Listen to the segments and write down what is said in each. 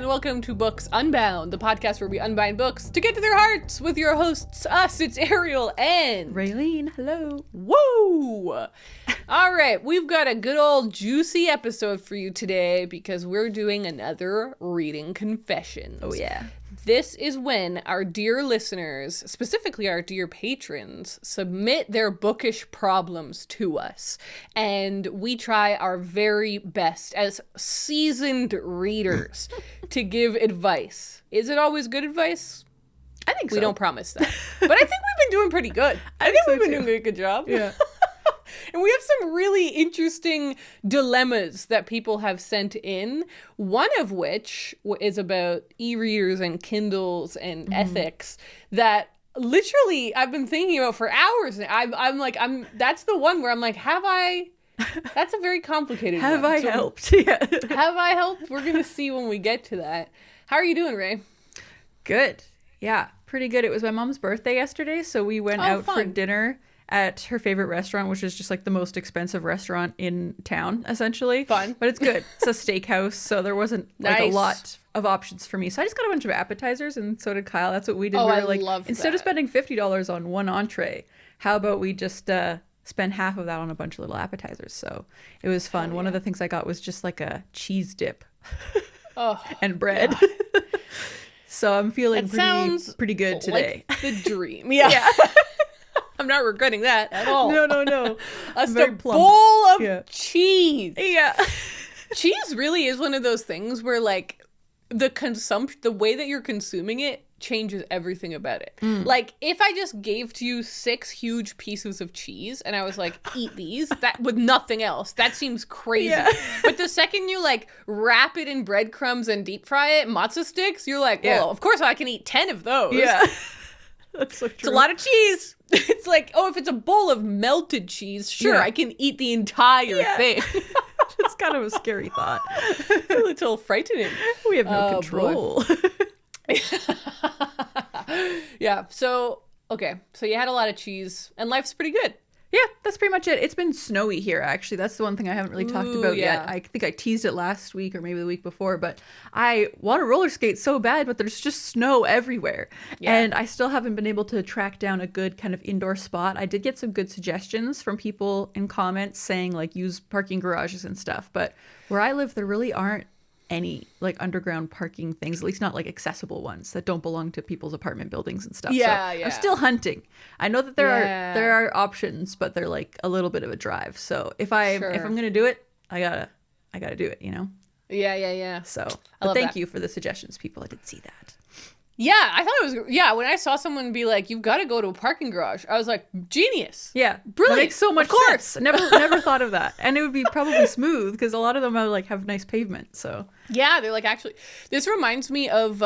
and welcome to Books Unbound, the podcast where we unbind books to get to their hearts with your hosts, us. It's Ariel and Raylene. Hello. Woo! All right, we've got a good old juicy episode for you today because we're doing another reading confessions. Oh, yeah. This is when our dear listeners, specifically our dear patrons, submit their bookish problems to us. And we try our very best as seasoned readers to give advice. Is it always good advice? I think so. We don't promise that. But I think we've been doing pretty good. I think we've been doing a good job. Yeah. And we have some really interesting dilemmas that people have sent in, one of which is about e-readers and Kindles and ethics that literally I've been thinking about for hours. And that's the one where I'm like, that's a very complicated one. Have I helped? Yeah. Have I helped? We're going to see when we get to that. How are you doing, Ray? Good. Yeah, pretty good. It was my mom's birthday yesterday, so we went out for dinner at her favorite restaurant, which is just like the most expensive restaurant in town, essentially. Fun. But it's good. It's a steakhouse, so there wasn't like a lot of options for me. So I just got a bunch of appetizers, and so did Kyle. That's what we did. Oh, we were I like, love instead of spending $50 on one entree, how about we just spend half of that on a bunch of little appetizers? So it was fun. One of the things I got was just like a cheese dip and bread. So I'm feeling pretty good today. Like the dream. Yeah. I'm not regretting that at all. No. A bowl of cheese. Yeah. Cheese really is one of those things where like the way that you're consuming it changes everything about it. Like if I just gave to you 6 huge pieces of cheese and I was like, eat these, that with nothing else, that seems crazy. Yeah. But the second you like wrap it in breadcrumbs and deep fry it, matzo sticks, you're like, well, of course I can eat 10 of those. Yeah. That's so true. It's a lot of cheese. It's like, if it's a bowl of melted cheese, sure, I can eat the entire thing. It's kind of a scary thought. It's a little frightening. We have no control. Yeah. So you had a lot of cheese and life's pretty good. Yeah, that's pretty much it. It's been snowy here, actually. That's the one thing I haven't really talked about yet. I think I teased it last week or maybe the week before, but I want to roller skate so bad, but there's just snow everywhere. Yeah. And I still haven't been able to track down a good kind of indoor spot. I did get some good suggestions from people in comments saying like use parking garages and stuff, but where I live, there really aren't any like underground parking things, at least not like accessible ones that don't belong to people's apartment buildings and stuff. Yeah. I'm still hunting. I know that there are options, but they're like a little bit of a drive. So if I'm gonna do it, I gotta do it, you know? Yeah. So thank you for the suggestions, people. I did see that. Yeah, I thought it was, when I saw someone be like, you've got to go to a parking garage, I was like, genius. Yeah. Brilliant. That makes so much sense. Never thought of that. And it would be probably smooth because a lot of them have nice pavement, so. Yeah, they're like, actually, this reminds me of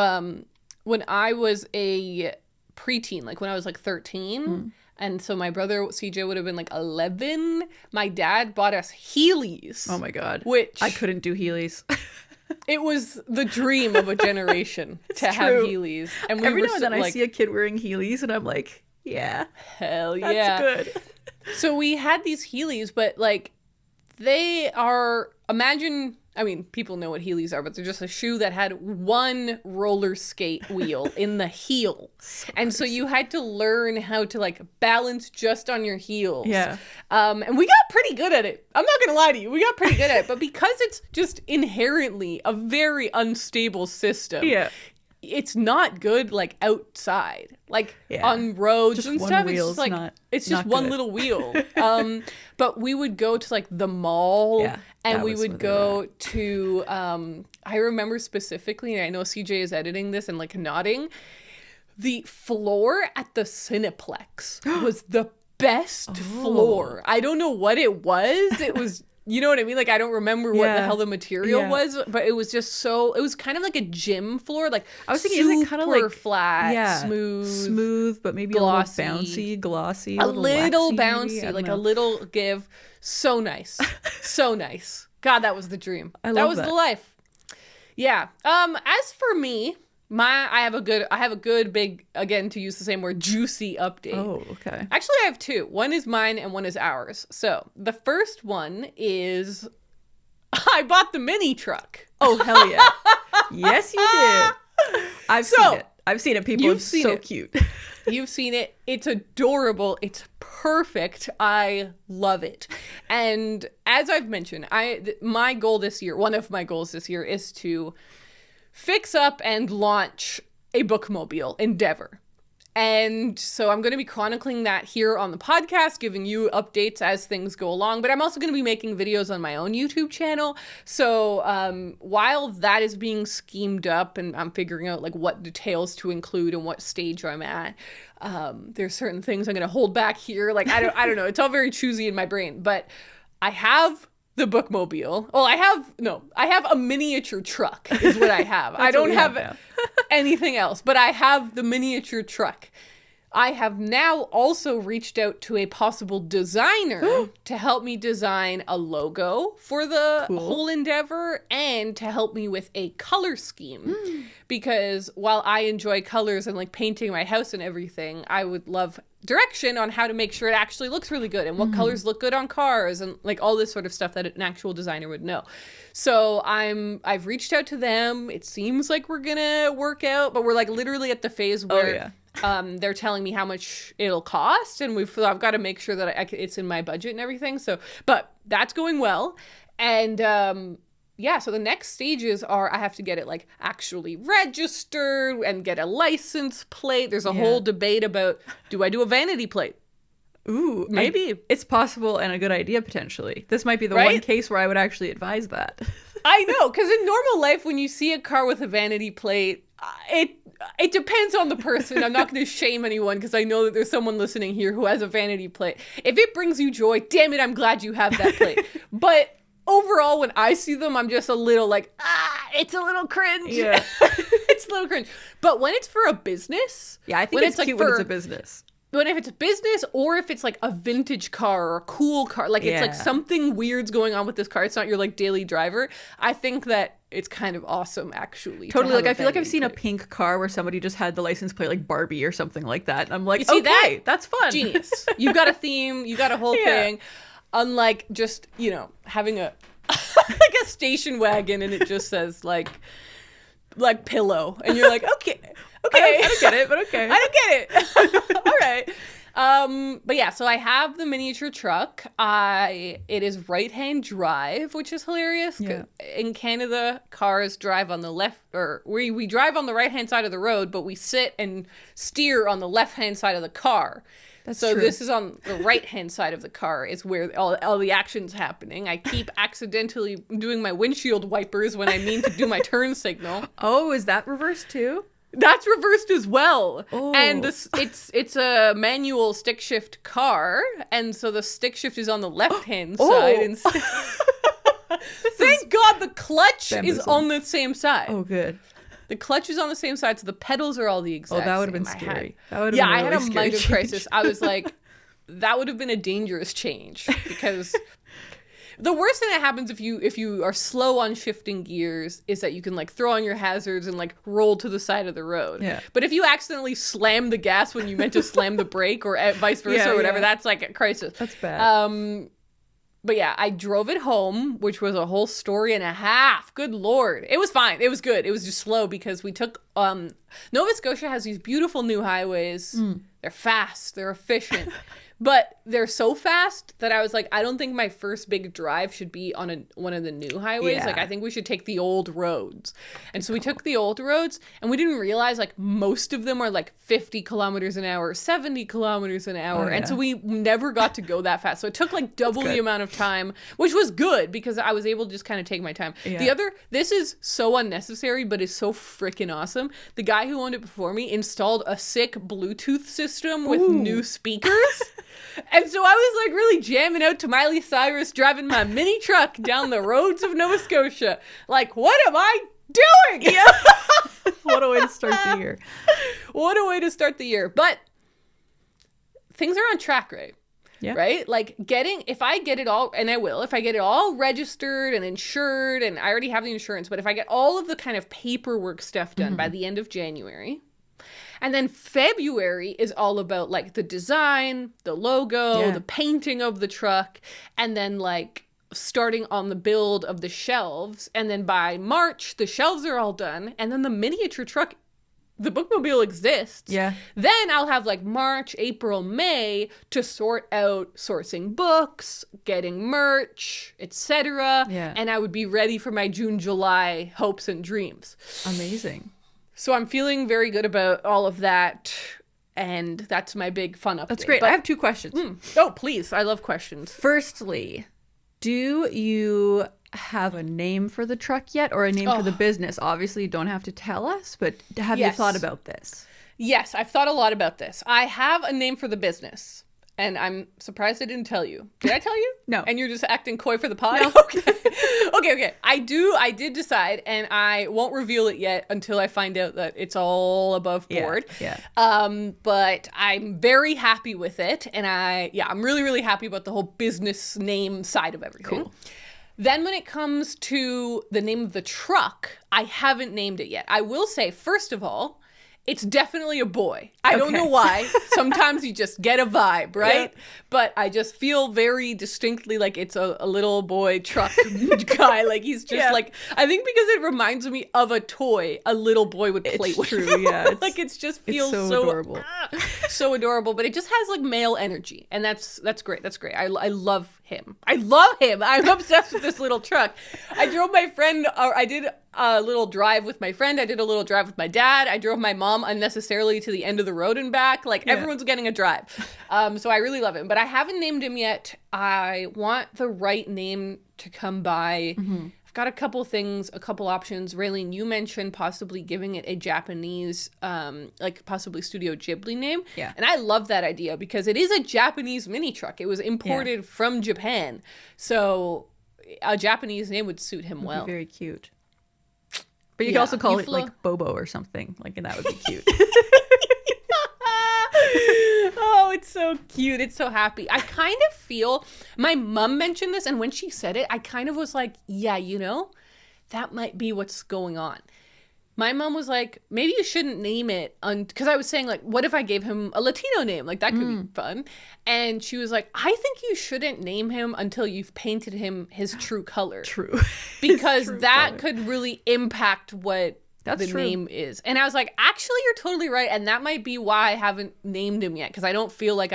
when I was a preteen, like when I was like 13. And so my brother, CJ, would have been like 11. My dad bought us Heelys. Oh my God. Which I couldn't do Heelys. It was the dream of a generation to have Heelys. And every now and then I see a kid wearing Heelys and I'm like, yeah. Hell yeah. That's good. So we had these Heelys, but like they are, people know what Heelys are, but they're just a shoe that had one roller skate wheel in the heel. So you had to learn how to like balance just on your heels. Yeah. And we got pretty good at it. I'm not going to lie to you. We got pretty good at it. But because it's just inherently a very unstable system. Yeah. It's not good like outside, like on roads and stuff. It's just one little wheel. But we would go to like the mall and we would go to, I remember specifically, and I know CJ is editing this and like nodding, the floor at the Cineplex was the best floor. I don't know what it was. It was... You know what I mean? Like, I don't remember what the hell the material was, but it was just it was kind of like a gym floor. Like, I was thinking, is it kind of like flat, smooth, but maybe glossy, a little bouncy, glossy, a little bouncy, like a little give. So nice. So nice. God, that was the dream. That was the life. Yeah. As for me, I have a good big, again, to use the same word, juicy update. Oh, okay. Actually, I have 2. One is mine and one is ours. So the first one is I bought the mini truck. Oh, hell yeah. Yes, you did. I've seen it. I've seen it. People are so cute. You've seen it. It's adorable. It's perfect. I love it. And as I've mentioned, my goal this year, one of my goals this year, is to fix up and launch a Bookmobile endeavor. And so I'm going to be chronicling that here on the podcast, giving you updates as things go along. But I'm also going to be making videos on my own YouTube channel. So while that is being schemed up and I'm figuring out like what details to include and what stage I'm at, there's certain things I'm going to hold back here. Like, I don't know. It's all very choosy in my brain. But I have the Bookmobile. Well, I have a miniature truck is what I have. I don't have anything else, but I have the miniature truck. I have now also reached out to a possible designer to help me design a logo for the whole endeavor and to help me with a color scheme. Because while I enjoy colors and like painting my house and everything, I would love direction on how to make sure it actually looks really good and what colors look good on cars and like all this sort of stuff that an actual designer would know. So I've reached out to them. It seems like we're gonna work out, but we're like literally at the phase where they're telling me how much it'll cost, and I've got to make sure that it's in my budget and everything. So, but that's going well, and so the next stages are I have to get it like actually registered and get a license plate. There's a whole debate about, do I do a vanity plate? Ooh, maybe. It's possible and a good idea potentially. This might be the one case where I would actually advise that. I know, because in normal life, when you see a car with a vanity plate, it depends on the person. I'm not going to shame anyone because I know that there's someone listening here who has a vanity plate. If it brings you joy, damn it, I'm glad you have that plate. But overall, when I see them, I'm just a little like, it's a little cringe. Yeah. It's a little cringe. But when it's for a business. Yeah, I think it's cute when it's a business. But if it's a business or if it's like a vintage car or a cool car, like it's like something weird's going on with this car, it's not your like daily driver, I think that it's kind of awesome actually. Totally. Like I feel like I've seen a pink car where somebody just had the license plate like Barbie or something like that. And I'm like, okay, that's fun. Genius. You got a theme, you got a whole thing. Unlike just, having a like a station wagon and it just says like pillow. And you're like, okay. I don't get it, but okay. I don't get it. All right. But yeah, so I have the miniature truck. It is right-hand drive, which is hilarious. Yeah. In Canada, cars drive on the left, or we drive on the right-hand side of the road, but we sit and steer on the left-hand side of the car. That's true. This is on the right-hand side of the car is where all the action's happening. I keep accidentally doing my windshield wipers when I mean to do my turn signal. Oh, is that reversed too? That's reversed as well. Oh. And it's a manual stick shift car, and so the stick shift is on the left-hand side. Thank God the clutch is on the same side. Oh, good. The clutch is on the same side, so the pedals are all the exact same. Oh, that would have been scary. I had a minor crisis. I was like, that would have been a dangerous change because the worst thing that happens if you are slow on shifting gears is that you can like throw on your hazards and like roll to the side of the road. Yeah. But if you accidentally slam the gas when you meant to slam the brake or vice versa or whatever, that's like a crisis. That's bad. But yeah, I drove it home, which was a whole story and a half. Good Lord. It was fine. It was good. It was just slow because we took, Nova Scotia has these beautiful new highways. They're fast. They're efficient. But they're so fast that I was like, I don't think my first big drive should be on one of the new highways. Yeah. Like, I think we should take the old roads. And so we took the old roads, and we didn't realize, like, most of them are, like, 50 kilometers an hour, 70 kilometers an hour. Oh, yeah. And so we never got to go that fast. So it took, like, double the amount of time, which was good because I was able to just kind of take my time. Yeah. This is so unnecessary, but is so freaking awesome. The guy who owned it before me installed a sick Bluetooth system with new speakers. And so I was like really jamming out to Miley Cyrus driving my mini truck down the roads of Nova Scotia. Like, what am I doing? Yeah. What a way to start the year. What a way to start the year. But things are on track, right? Yeah. Right? Like if I get it all, and I will, if I get it all registered and insured, and I already have the insurance, but if I get all of the kind of paperwork stuff done by the end of January, and then February is all about like the design, the logo, the painting of the truck, and then like starting on the build of the shelves. And then by March, the shelves are all done. And then the miniature truck, the Bookmobile exists. Yeah. Then I'll have like March, April, May to sort out sourcing books, getting merch, etc. Yeah. And I would be ready for my June, July hopes and dreams. Amazing. So I'm feeling very good about all of that. And that's my big fun update. That's great. But I have 2 questions. Oh, please. I love questions. Firstly, do you have a name for the truck yet, or a name for the business? Obviously, you don't have to tell us, but have you thought about this? Yes, I've thought a lot about this. I have a name for the business, and I'm surprised I didn't tell you. Did I tell you? No. And you're just acting coy for the pod? No. Okay. I did decide, and I won't reveal it yet until I find out that it's all above board. Yeah. But I'm very happy with it, and I'm really, really happy about the whole business name side of everything. Cool. Then when it comes to the name of the truck, I haven't named it yet. I will say, first of all, it's definitely a boy. I don't know why. Sometimes you just get a vibe, right? Yeah. But I just feel very distinctly like it's a little boy truck guy. Like he's just like, I think because it reminds me of a toy a little boy would play with. True, yeah. Like it just feels so adorable. So adorable, but it just has like male energy. And that's great. That's great. I love him. I'm obsessed with this little truck. I did a little drive with my friend. I did a little drive with my dad. I drove my mom unnecessarily to the end of the road and back. Like everyone's getting a drive. So I really love him, but I haven't named him yet. I want the right name to come by. I've got a couple options. Raylene, you mentioned possibly giving it a Japanese, like possibly Studio Ghibli name. Yeah. And I love that idea because it is a Japanese mini truck. It was imported from Japan. So a Japanese name would suit him well. Very cute. But you can also call it like Bobo or something. Like, and that would be cute. Oh, it's so cute. It's so happy. I kind of feel, my mom mentioned this, and when she said it, I kind of was like, yeah, that might be what's going on. My mom was like, maybe you shouldn't name it, because I was saying, like, what if I gave him a Latino name? Like, that could be fun. And she was like, I think you shouldn't name him until you've painted him his true color. True. Because that could really impact what name is. And I was like, actually, you're totally right. And that might be why I haven't named him yet, because I don't feel like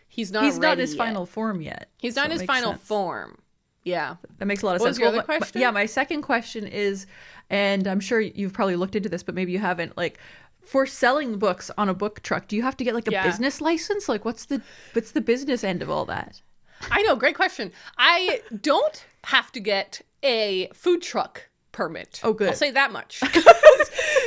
he's not in his final form yet. He's not in his final form. Yeah. That makes a lot of sense. What was your other question? My second question is, and I'm sure you've probably looked into this, but maybe you haven't, like, for selling books on a book truck, do you have to get like a business license? Like, what's the business end of all that? I know. Great question. I don't have to get a food truck permit. Oh, good. I'll say that much.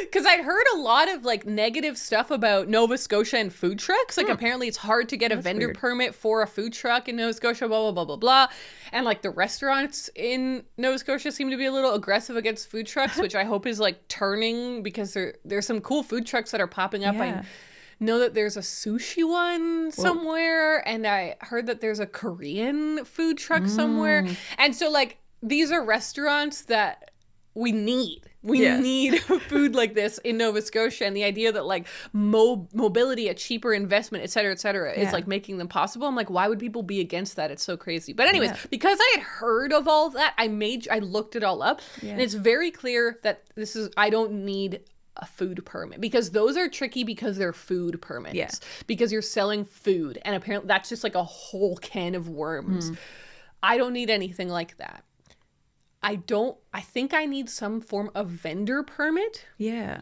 Because I'd heard a lot of like negative stuff about Nova Scotia and food trucks. Like apparently it's hard to get a vendor permit for a food truck in Nova Scotia, blah, blah, blah, blah, blah. And like the restaurants in Nova Scotia seem to be a little aggressive against food trucks, which I hope is like turning, because there's some cool food trucks that are popping up. I know that there's a sushi one somewhere, and I heard that there's a Korean food truck somewhere. And so like these are restaurants that we need food like this in Nova Scotia, and the idea that like mobility, a cheaper investment, et cetera, is like making them possible. I'm like, why would people be against that? It's so crazy. But anyways, because I had heard of all of that, I looked it all up, and it's very clear that I don't need a food permit, because those are tricky because they're food permits, because you're selling food, and apparently that's just like a whole can of worms. I don't need anything like that. I think I need some form of vendor permit. Yeah.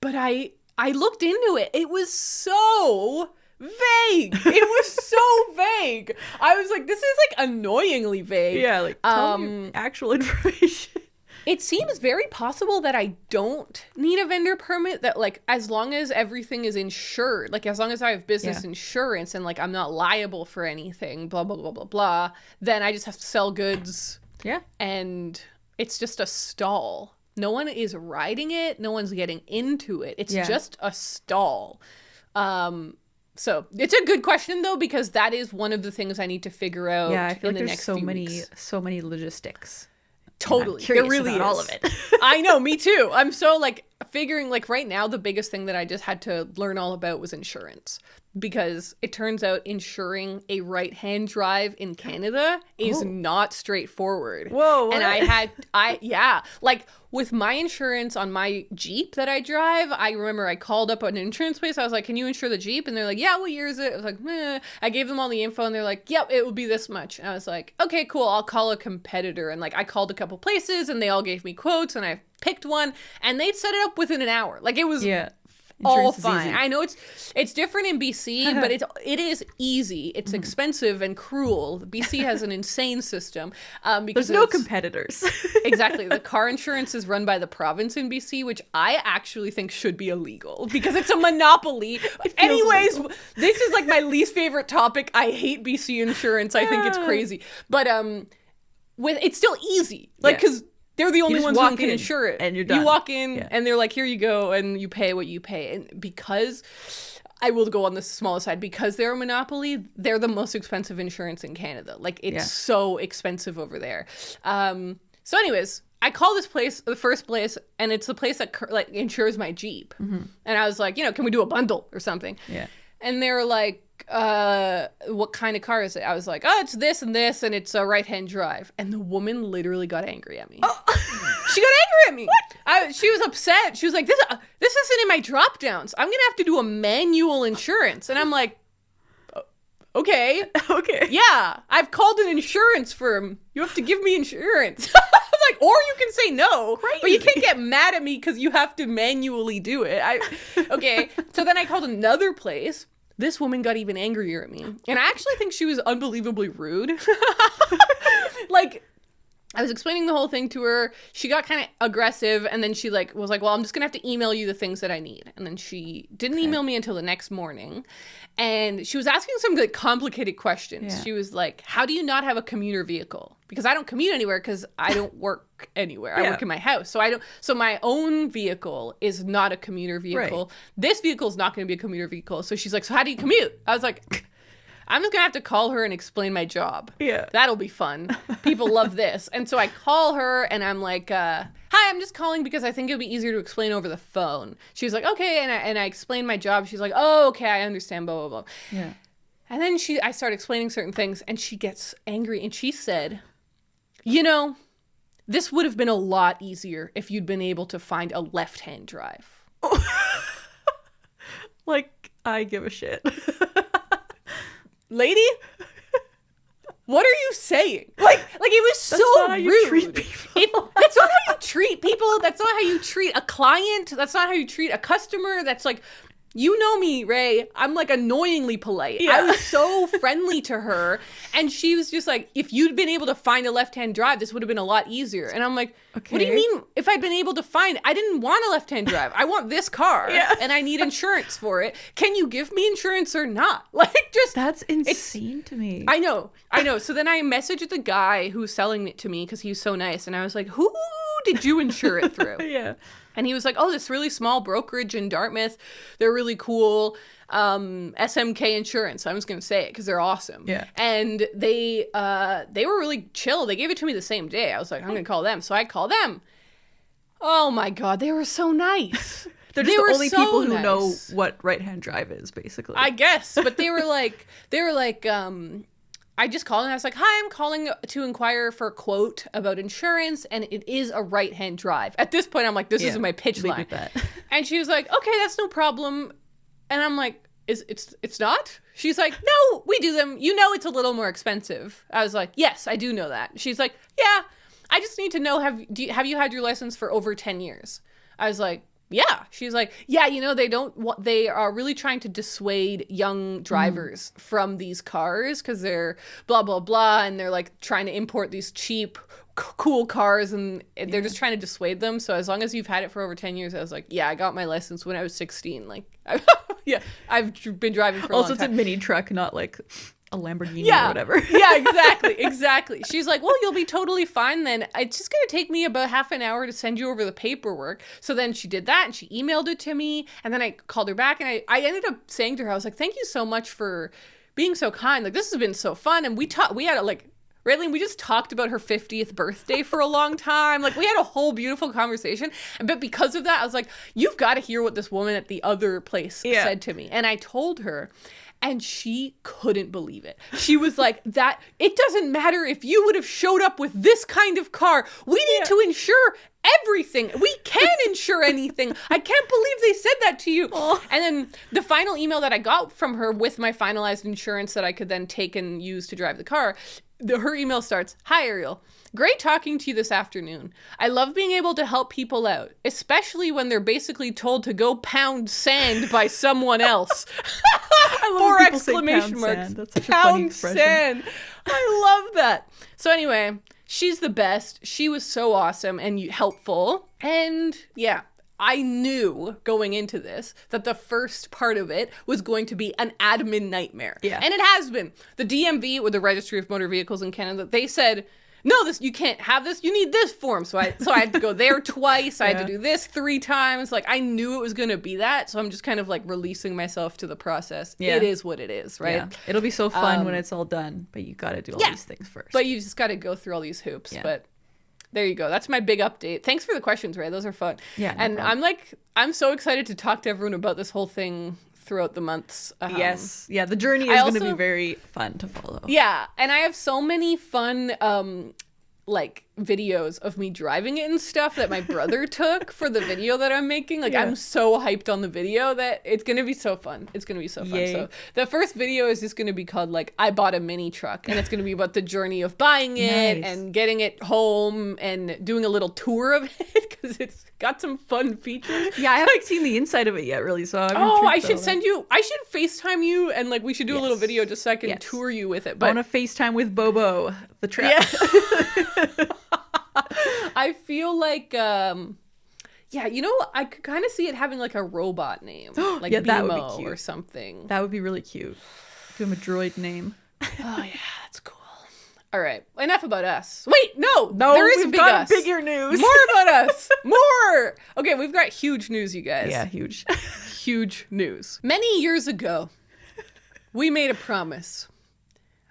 But I looked into it. It was so vague. It was so vague. I was like, this is like annoyingly vague. Yeah, like tell me actual information. It seems very possible that I don't need a vendor permit, that like as long as everything is insured, like as long as I have business insurance and like I'm not liable for anything, blah, blah, blah, blah, blah, then I just have to sell goods. Yeah. And it's just a stall. No one is riding it. No one's getting into it. It's just a stall. So it's a good question though, because that is one of the things I need to figure out. Yeah, I feel in like the there's next so many logistics. Totally. There really about is. all of it. I know, me too. I'm so like, figuring like right now, the biggest thing that I just had to learn all about was insurance, because it turns out insuring a right-hand drive in Canada is not straightforward. Whoa. What? And yeah, like with my insurance on my Jeep that I drive, I remember I called up an insurance place. I was like, can you insure the Jeep? And they're like, yeah, what year is it? I was like, meh. I gave them all the info and they're like, yep, it will be this much. And I was like, okay, cool. I'll call a competitor. And like, I called a couple places and they all gave me quotes and I picked one and they'd set it up within an hour. Like it was all fine. I know it's different in BC, but it is easy. It's expensive and cruel. BC has an insane system. Because there's no competitors. Exactly. The car insurance is run by the province in BC, which I actually think should be illegal because it's a monopoly. Anyways, illegal. This is like my least favorite topic. I hate BC insurance. I think it's crazy. But it's still easy. Like, because they're the only ones who can insure it. And you're done. You walk in and they're like, here you go. And you pay what you pay. And because I will go on the smallest side, because they're a monopoly, they're the most expensive insurance in Canada. Like it's so expensive over there. So anyways, I call this place, the first place, and it's the place that like insures my Jeep. And I was like, can we do a bundle or something? Yeah. And they're like, what kind of car is it? I was like, oh, it's this and this, and it's a right-hand drive. And the woman literally got angry at me. She got angry at me. What? She was upset. She was like, this isn't in my drop downs. I'm gonna have to do a manual insurance. And I'm like, okay. Yeah, I've called an insurance firm. You have to give me insurance. I'm like, or you can say no. Crazy. But you can't get mad at me because you have to manually do it. Okay. So then I called another place. This woman got even angrier at me. And I actually think she was unbelievably rude. Like, I was explaining the whole thing to her. She got kind of aggressive. And then she like was like, well, I'm just going to have to email you the things that I need. And then she didn't email me until the next morning. And she was asking some like complicated questions. Yeah. She was like, how do you not have a commuter vehicle? Because I don't commute anywhere because I don't work anywhere. I work in my house. So my own vehicle is not a commuter vehicle. Right. This vehicle is not going to be a commuter vehicle. So she's like, so how do you commute? I was like, I'm just going to have to call her and explain my job. Yeah. That'll be fun. People love this. And so I call her and I'm like, hi, I'm just calling because I think it'll be easier to explain over the phone. She was like, okay. And I explained my job. She's like, oh, okay, I understand, blah, blah, blah. Yeah. And then I started explaining certain things and she gets angry and she said, this would have been a lot easier if you'd been able to find a left-hand drive. Like, I give a shit. Lady, what are you saying? Like it was so rude. That's not how you treat people. That's not how you treat people. That's not how you treat a client. That's not how you treat a customer. That's like, you know me, Ray. I'm like annoyingly polite. Yeah. I was so friendly to her. And she was just like, if you'd been able to find a left-hand drive, this would have been a lot easier. And I'm like, okay. What do you mean if I'd been able to find? I didn't want a left-hand drive. I want this car. And I need insurance for it. Can you give me insurance or not? Like, just. That's insane to me. I know. So then I messaged the guy who's selling it to me because he was so nice. And I was like, who did you insure it through? Yeah. And he was like, oh, this really small brokerage in Dartmouth. They're really cool. SMK Insurance. I'm just going to say it because they're awesome. Yeah. And they were really chill. They gave it to me the same day. I was like, I'm going to call them. So I called them. Oh, my God. They were so nice. They're just the only people who know what right-hand drive is, basically. I guess. But they were like, I just called and I was like, hi, I'm calling to inquire for a quote about insurance, and it is a right-hand drive. At this point, I'm like, this is my pitch line. And she was like, okay, that's no problem. And I'm like, it's not? She's like, no, we do them. It's a little more expensive. I was like, yes, I do know that. She's like, yeah, I just need to know, have you had your license for over 10 years? I was like, yeah. She's like, yeah, they are really trying to dissuade young drivers from these cars because they're blah, blah, blah. And they're like trying to import these cheap, cool cars and they're just trying to dissuade them. So as long as you've had it for over 10 years, I was like, yeah, I got my license when I was 16. Like, I've been driving for a long time. Also, it's a mini truck, not like a Lamborghini or whatever. Yeah, exactly. She's like, well, you'll be totally fine then. It's just going to take me about half an hour to send you over the paperwork. So then she did that and she emailed it to me. And then I called her back and I ended up saying to her, I was like, thank you so much for being so kind. Like, this has been so fun. And we had a Raylene, we just talked about her 50th birthday for a long time. Like, we had a whole beautiful conversation. But because of that, I was like, you've got to hear what this woman at the other place said to me. And I told her, and she couldn't believe it. She was like, that it doesn't matter if you would have showed up with this kind of car. We need to insure everything. We can insure anything. I can't believe they said that to you. Oh. And then the final email that I got from her with my finalized insurance that I could then take and use to drive the car, her email starts, "Hi, Ariel. Great talking to you this afternoon. I love being able to help people out, especially when they're basically told to go pound sand by someone else." I love 4 exclamation marks. Sand. That's such a funny expression. Sand. I love that. So anyway, she's the best. She was so awesome and helpful. And yeah, I knew going into this that the first part of it was going to be an admin nightmare. Yeah. And it has been. The DMV, or the Registry of Motor Vehicles in Canada, they said, no, you can't have this. You need this form. So I had to go there twice. I had to do this 3 times. Like, I knew it was going to be that. So I'm just kind of like releasing myself to the process. Yeah. It is what it is, right? Yeah. It'll be so fun when it's all done, but you got to do all these things first. But you just got to go through all these hoops. Yeah. But there you go. That's my big update. Thanks for the questions, Ray. Those are fun. Yeah. And I'm so excited to talk to everyone about this whole thing throughout the months. Yes. Yeah, the journey is going to be very fun to follow. Yeah, and I have so many fun like videos of me driving it and stuff that my brother took for the video that I'm making. Like, I'm so hyped on the video that it's going to be so fun. It's going to be so fun. Yay. So the first video is just going to be called, like, I bought a mini truck, and it's going to be about the journey of buying it and getting it home and doing a little tour of it because it's got some fun features. Yeah, I haven't seen the inside of it yet, really. So I should send you. I should FaceTime you, and like we should do a little video just so I can tour you with it. But I want to FaceTime with Bobo, the truck. Yeah. I feel like, you know, I could kind of see it having like a robot name, like that would be cute. Or something. That would be really cute. Give him a droid name. Oh yeah, that's cool. All right, enough about us. Wait, no, there is we've big got us. Bigger news. More about us. More. Okay, we've got huge news, you guys. Yeah, huge. Huge news. Many years ago, we made a promise.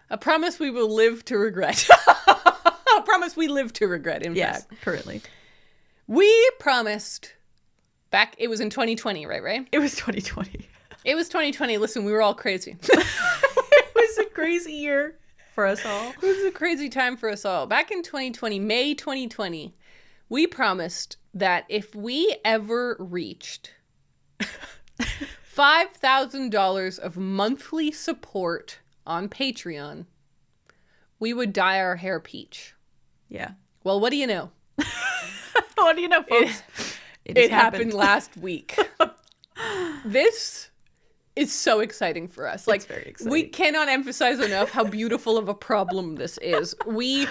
A promise we will live to regret. A promise we live to regret, in fact. Currently. We promised back, it was in 2020, right? It was 2020. It was 2020. Listen, we were all crazy. It was a crazy year for us all. It was a crazy time for us all. Back in 2020, May 2020, we promised that if we ever reached $5,000 of monthly support on Patreon, we would dye our hair peach. Yeah. Well, what do you know? What do you know, folks? It happened last week. This is so exciting for us. Like, it's very exciting. We cannot emphasize enough how beautiful of a problem this is. We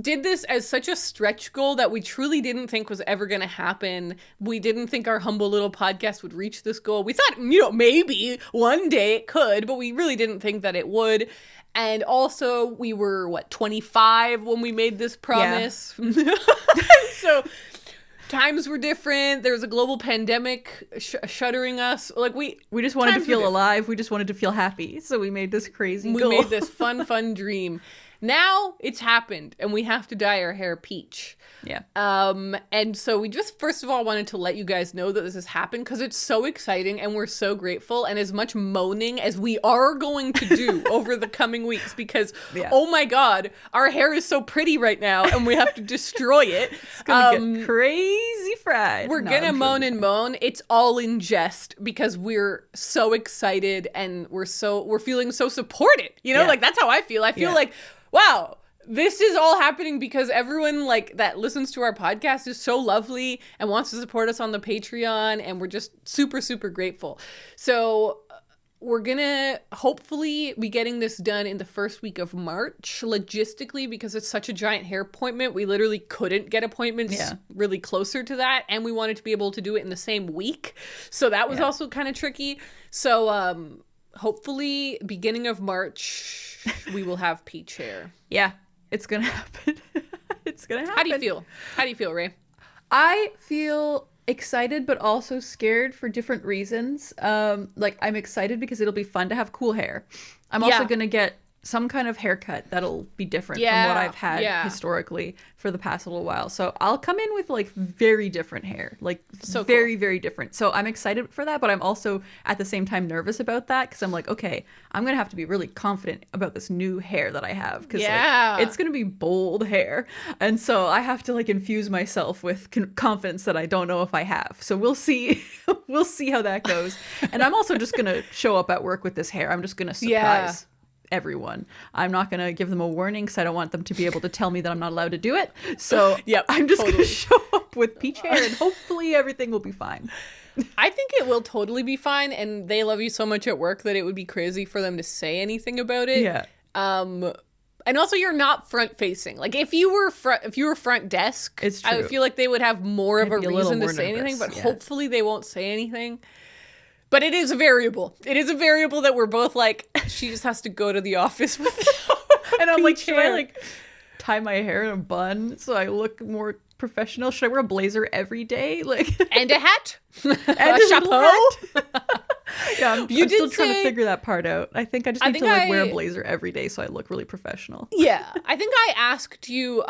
did this as such a stretch goal that we truly didn't think was ever going to happen. We didn't think our humble little podcast would reach this goal. We thought, maybe one day it could, but we really didn't think that it would. And also, we were, 25 when we made this promise? Yeah. So, times were different. There was a global pandemic shuttering us. Like, we just wanted to feel alive. We just wanted to feel happy. So we made this crazy goal. We made this fun dream. Now it's happened, and we have to dye our hair peach. Yeah. And so we just, first of all, wanted to let you guys know that this has happened because it's so exciting and we're so grateful, and as much moaning as we are going to do over the coming weeks because, oh my God, our hair is so pretty right now and we have to destroy it. It's going to get crazy fried. We're going to moan and moan. It's all in jest because we're so excited and we're feeling so supported. Like that's how I feel. I feel like, wow, this is all happening because everyone like that listens to our podcast is so lovely and wants to support us on the Patreon, and we're just super, super grateful. So we're gonna hopefully be getting this done in the first week of March. Logistically, because it's such a giant hair appointment, we literally couldn't get appointments really closer to that, and we wanted to be able to do it in the same week. So that was also kind of tricky. So hopefully beginning of March we will have peach hair. Yeah. It's going to happen. It's going to happen. How do you feel, Ray? I feel excited, but also scared for different reasons. I'm excited because it'll be fun to have cool hair. I'm also going to get some kind of haircut that'll be different from what I've had historically for the past little while. So I'll come in with like very different hair, like so very, very different. So I'm excited for that, but I'm also at the same time nervous about that because I'm like, okay, I'm going to have to be really confident about this new hair that I have because like, it's going to be bold hair. And so I have to like infuse myself with confidence that I don't know if I have. So we'll see. We'll see how that goes. And I'm also just going to show up at work with this hair. I'm just going to surprise everyone. I'm not going to give them a warning because I don't want them to be able to tell me that I'm not allowed to do it. So I'm just going to show up with peach hair and hopefully everything will be fine. I think it will totally be fine, and they love you so much at work that it would be crazy for them to say anything about it. Yeah. And also you're not front facing. Like if you were front desk, it's true. I feel like they would have more of a reason to say anything, but hopefully they won't say anything. But it is a variable. It is a variable that we're both like, she just has to go to the office with and I'm like, should I like tie my hair in a bun so I look more professional? Should I wear a blazer every day? Like and a hat? And a chapeau? I'm still trying to figure that part out. I think I just need to like wear a blazer every day so I look really professional. Yeah. I think I asked you,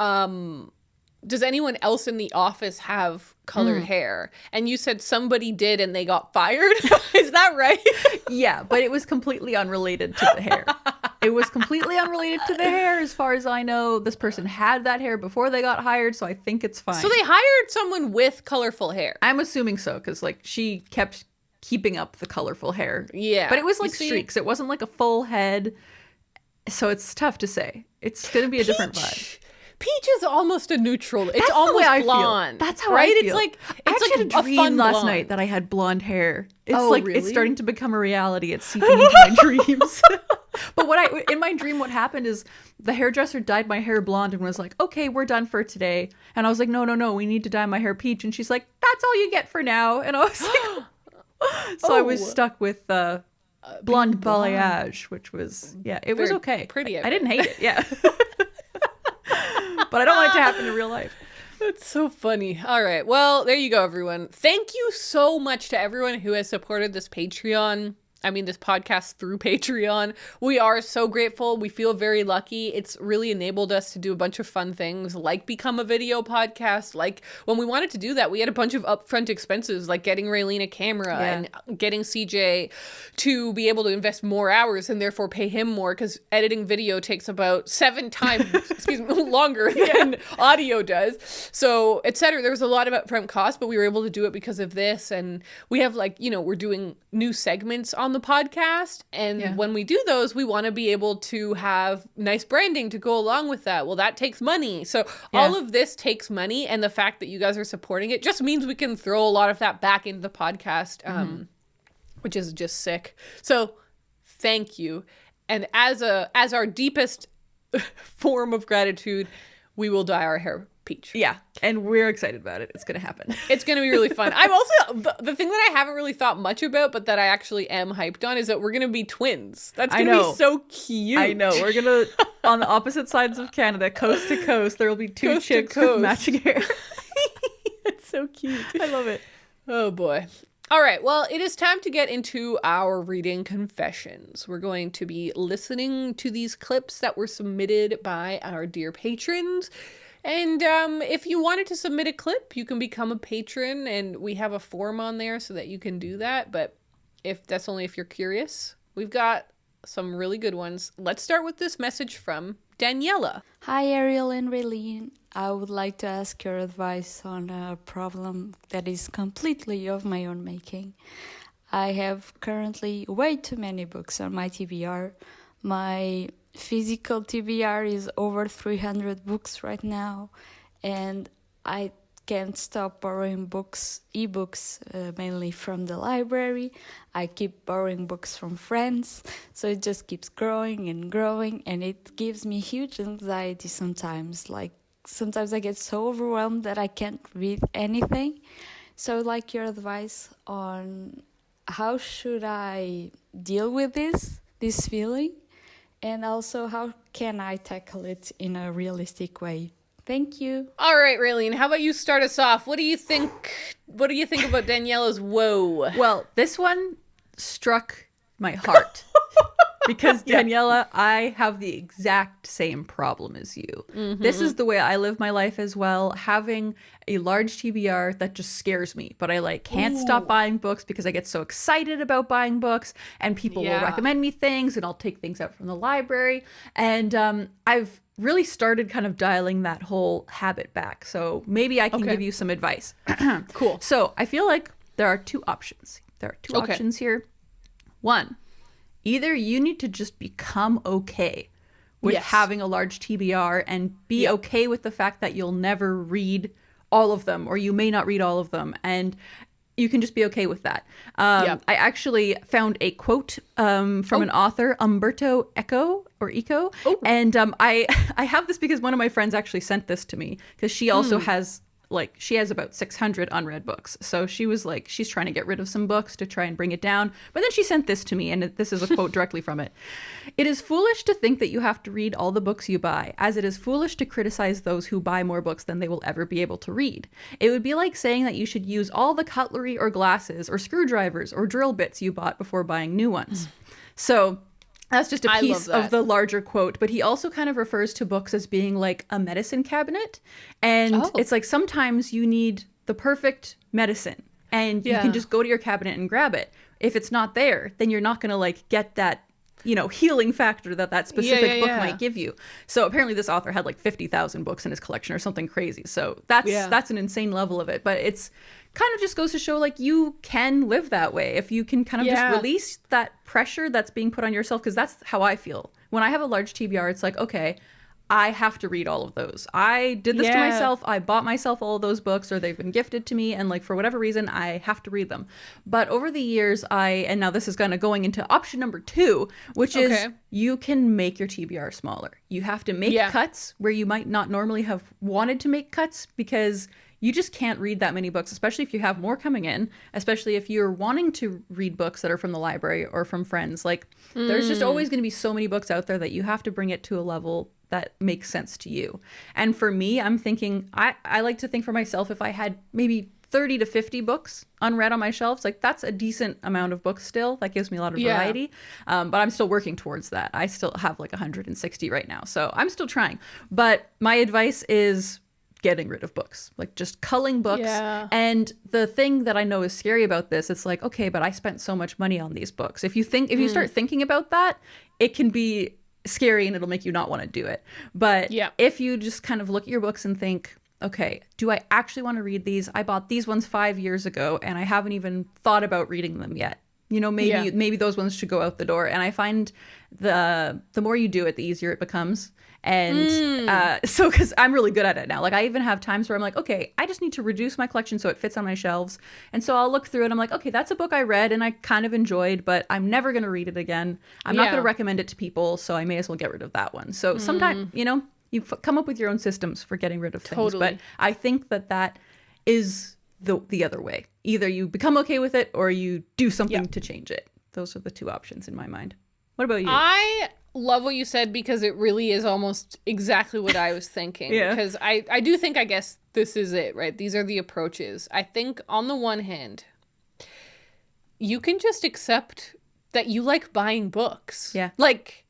does anyone else in the office have colored hair? And you said somebody did and they got fired. Is that right? Yeah, but it was completely unrelated to the hair. It was completely unrelated to the hair. As far as I know, this person had that hair before they got hired, so I think it's fine. So they hired someone with colorful hair. I'm assuming so, because like she kept keeping up the colorful hair. Yeah. But it was like streaks. It wasn't like a full head. So it's tough to say. It's going to be a different vibe. Peach is almost a neutral. It's almost blonde. That's how I feel. It's like I had a dream last night that I had blonde hair. It's really? It's starting to become a reality. It's seeping into my dreams. But in my dream, what happened is the hairdresser dyed my hair blonde and was like, "Okay, we're done for today." And I was like, "No, we need to dye my hair peach." And she's like, "That's all you get for now." And I was like, so I was stuck with blonde balayage, which was it was okay. Pretty. I didn't hate it. Yeah. But I don't want it to happen in real life. That's so funny. All right. Well, there you go, everyone. Thank you so much to everyone who has supported this podcast through Patreon. We are so grateful. We feel very lucky. It's really enabled us to do a bunch of fun things like become a video podcast. Like when we wanted to do that, we had a bunch of upfront expenses like getting Raylene a camera and getting CJ to be able to invest more hours and therefore pay him more because editing video takes about 7 times longer than audio does. So, etc. There was a lot of upfront costs, but we were able to do it because of this. And we have we're doing new segments on the podcast, and when we do those, we want to be able to have nice branding to go along with that. Well, that takes money. So all of this takes money, and the fact that you guys are supporting it just means we can throw a lot of that back into the podcast, which is just sick. So thank you. And as our deepest form of gratitude, we will dye our hair peach. Yeah, and we're excited about it. It's gonna happen. It's gonna be really fun. I'm also the thing that I haven't really thought much about, but that I actually am hyped on, is that we're gonna be twins. That's gonna be so cute. I know. We're gonna on the opposite sides of Canada, coast to coast. There will be two chicks with matching hair. It's so cute. I love it. Oh boy. All right, well, it is time to get into our reading confessions. We're going to be listening to these clips that were submitted by our dear patrons. And if you wanted to submit a clip, you can become a patron, and we have a form on there so that you can do that. But that's only if you're curious. We've got some really good ones. Let's start with this message from Daniella. Hi, Ariel and Raylene. I would like to ask your advice on a problem that is completely of my own making. I have currently way too many books on my TBR. My physical TBR is over 300 books right now, and I can't stop borrowing ebooks, mainly from the library. I keep borrowing books from friends, so it just keeps growing, and it gives me huge anxiety sometimes. Sometimes I get so overwhelmed that I can't read anything. So I'd like your advice on how should I deal with this feeling, and also how can I tackle it in a realistic way. Thank you. All right, Raylene, how about you start us off? What do you think about Daniella's woe? Well, this one struck my heart. Because Daniella, I have the exact same problem as you. This is the way I live my life as well. Having a large TBR that just scares me, but I like can't stop buying books because I get so excited about buying books, and people will recommend me things, and I'll take things out from the library. And I've really started kind of dialing that whole habit back. So maybe I can give you some advice. Cool. So I feel like there are two options. Options here. One, either you need to just become okay with having a large TBR and be okay with the fact that you'll never read all of them, or you may not read all of them, and you can just be okay with that. I actually found a quote from an author, Umberto Eco, and I have this because one of my friends actually sent this to me, because she also has she has about 600 unread books. So she was like, she's trying to get rid of some books to try and bring it down. But then she sent this to me, and this is a quote directly from it. "It is foolish to think that you have to read all the books you buy, as it is foolish to criticize those who buy more books than they will ever be able to read. It would be like saying that you should use all the cutlery or glasses or screwdrivers or drill bits you bought before buying new ones." So that's just a piece of the larger quote, but he also kind of refers to books as being like a medicine cabinet. And it's like sometimes you need the perfect medicine, and you can just go to your cabinet and grab it. If it's not there, then you're not going to like get that, healing factor that specific book might give you. So apparently this author had like 50,000 books in his collection or something crazy. So that's an insane level of it. But it's kind of just goes to show like you can live that way if you can kind of just release that pressure that's being put on yourself, because that's how I feel. When I have a large TBR, it's like, okay, I have to read all of those. I did this to myself. I bought myself all of those books, or they've been gifted to me, and like for whatever reason, I have to read them. But over the years, and now this is kind of going into option number 2, which is you can make your TBR smaller. You have to make cuts where you might not normally have wanted to make cuts, because you just can't read that many books, especially if you have more coming in, especially if you're wanting to read books that are from the library or from friends. Like there's just always going to be so many books out there that you have to bring it to a level that makes sense to you. And for me, I'm thinking, I like to think for myself, if I had maybe 30 to 50 books unread on my shelves, like that's a decent amount of books still. That gives me a lot of variety. But I'm still working towards that. I still have like 160 right now. So I'm still trying. But my advice is getting rid of books, like just culling books. And the thing that I know is scary about this, it's like, okay, but I spent so much money on these books. If you start thinking about that, it can be scary and it'll make you not want to do it. But if you just kind of look at your books and think, okay, do I actually want to read these? I bought these ones 5 years ago and I haven't even thought about reading them yet. Maybe those ones should go out the door. And I find the more you do it, the easier it becomes. And so because I'm really good at it now. Like I even have times where I'm like, okay, I just need to reduce my collection so it fits on my shelves. And so I'll look through it. I'm like, okay, that's a book I read and I kind of enjoyed, but I'm never going to read it again. I'm not going to recommend it to people, so I may as well get rid of that one. So sometimes, you come up with your own systems for getting rid of things. Totally. But I think that is the other way. Either you become okay with it or you do something to change it. Those are the two options in my mind. What about you? I love what you said, because it really is almost exactly what I was thinking. Because I do think, I guess this is it, right? These are the approaches. I think on the one hand, you can just accept that you like buying books. Yeah. Like,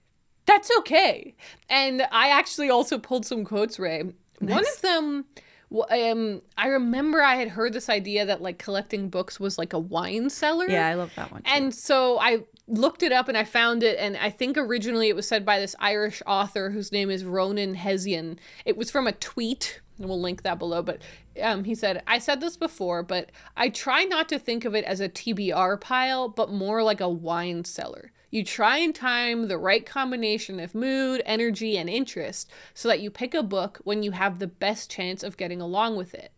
that's okay. And I actually also pulled some quotes, Ray. Nice. One of them, I remember I had heard this idea that like collecting books was like a wine cellar. Yeah, I love that one too. And so I looked it up and I found it, and I think originally it was said by this Irish author whose name is Ronan Hesian. It was from a tweet, and we'll link that below, but he said, "I said this before, but I try not to think of it as a TBR pile, but more like a wine cellar. You try and time the right combination of mood, energy, and interest so that you pick a book when you have the best chance of getting along with it.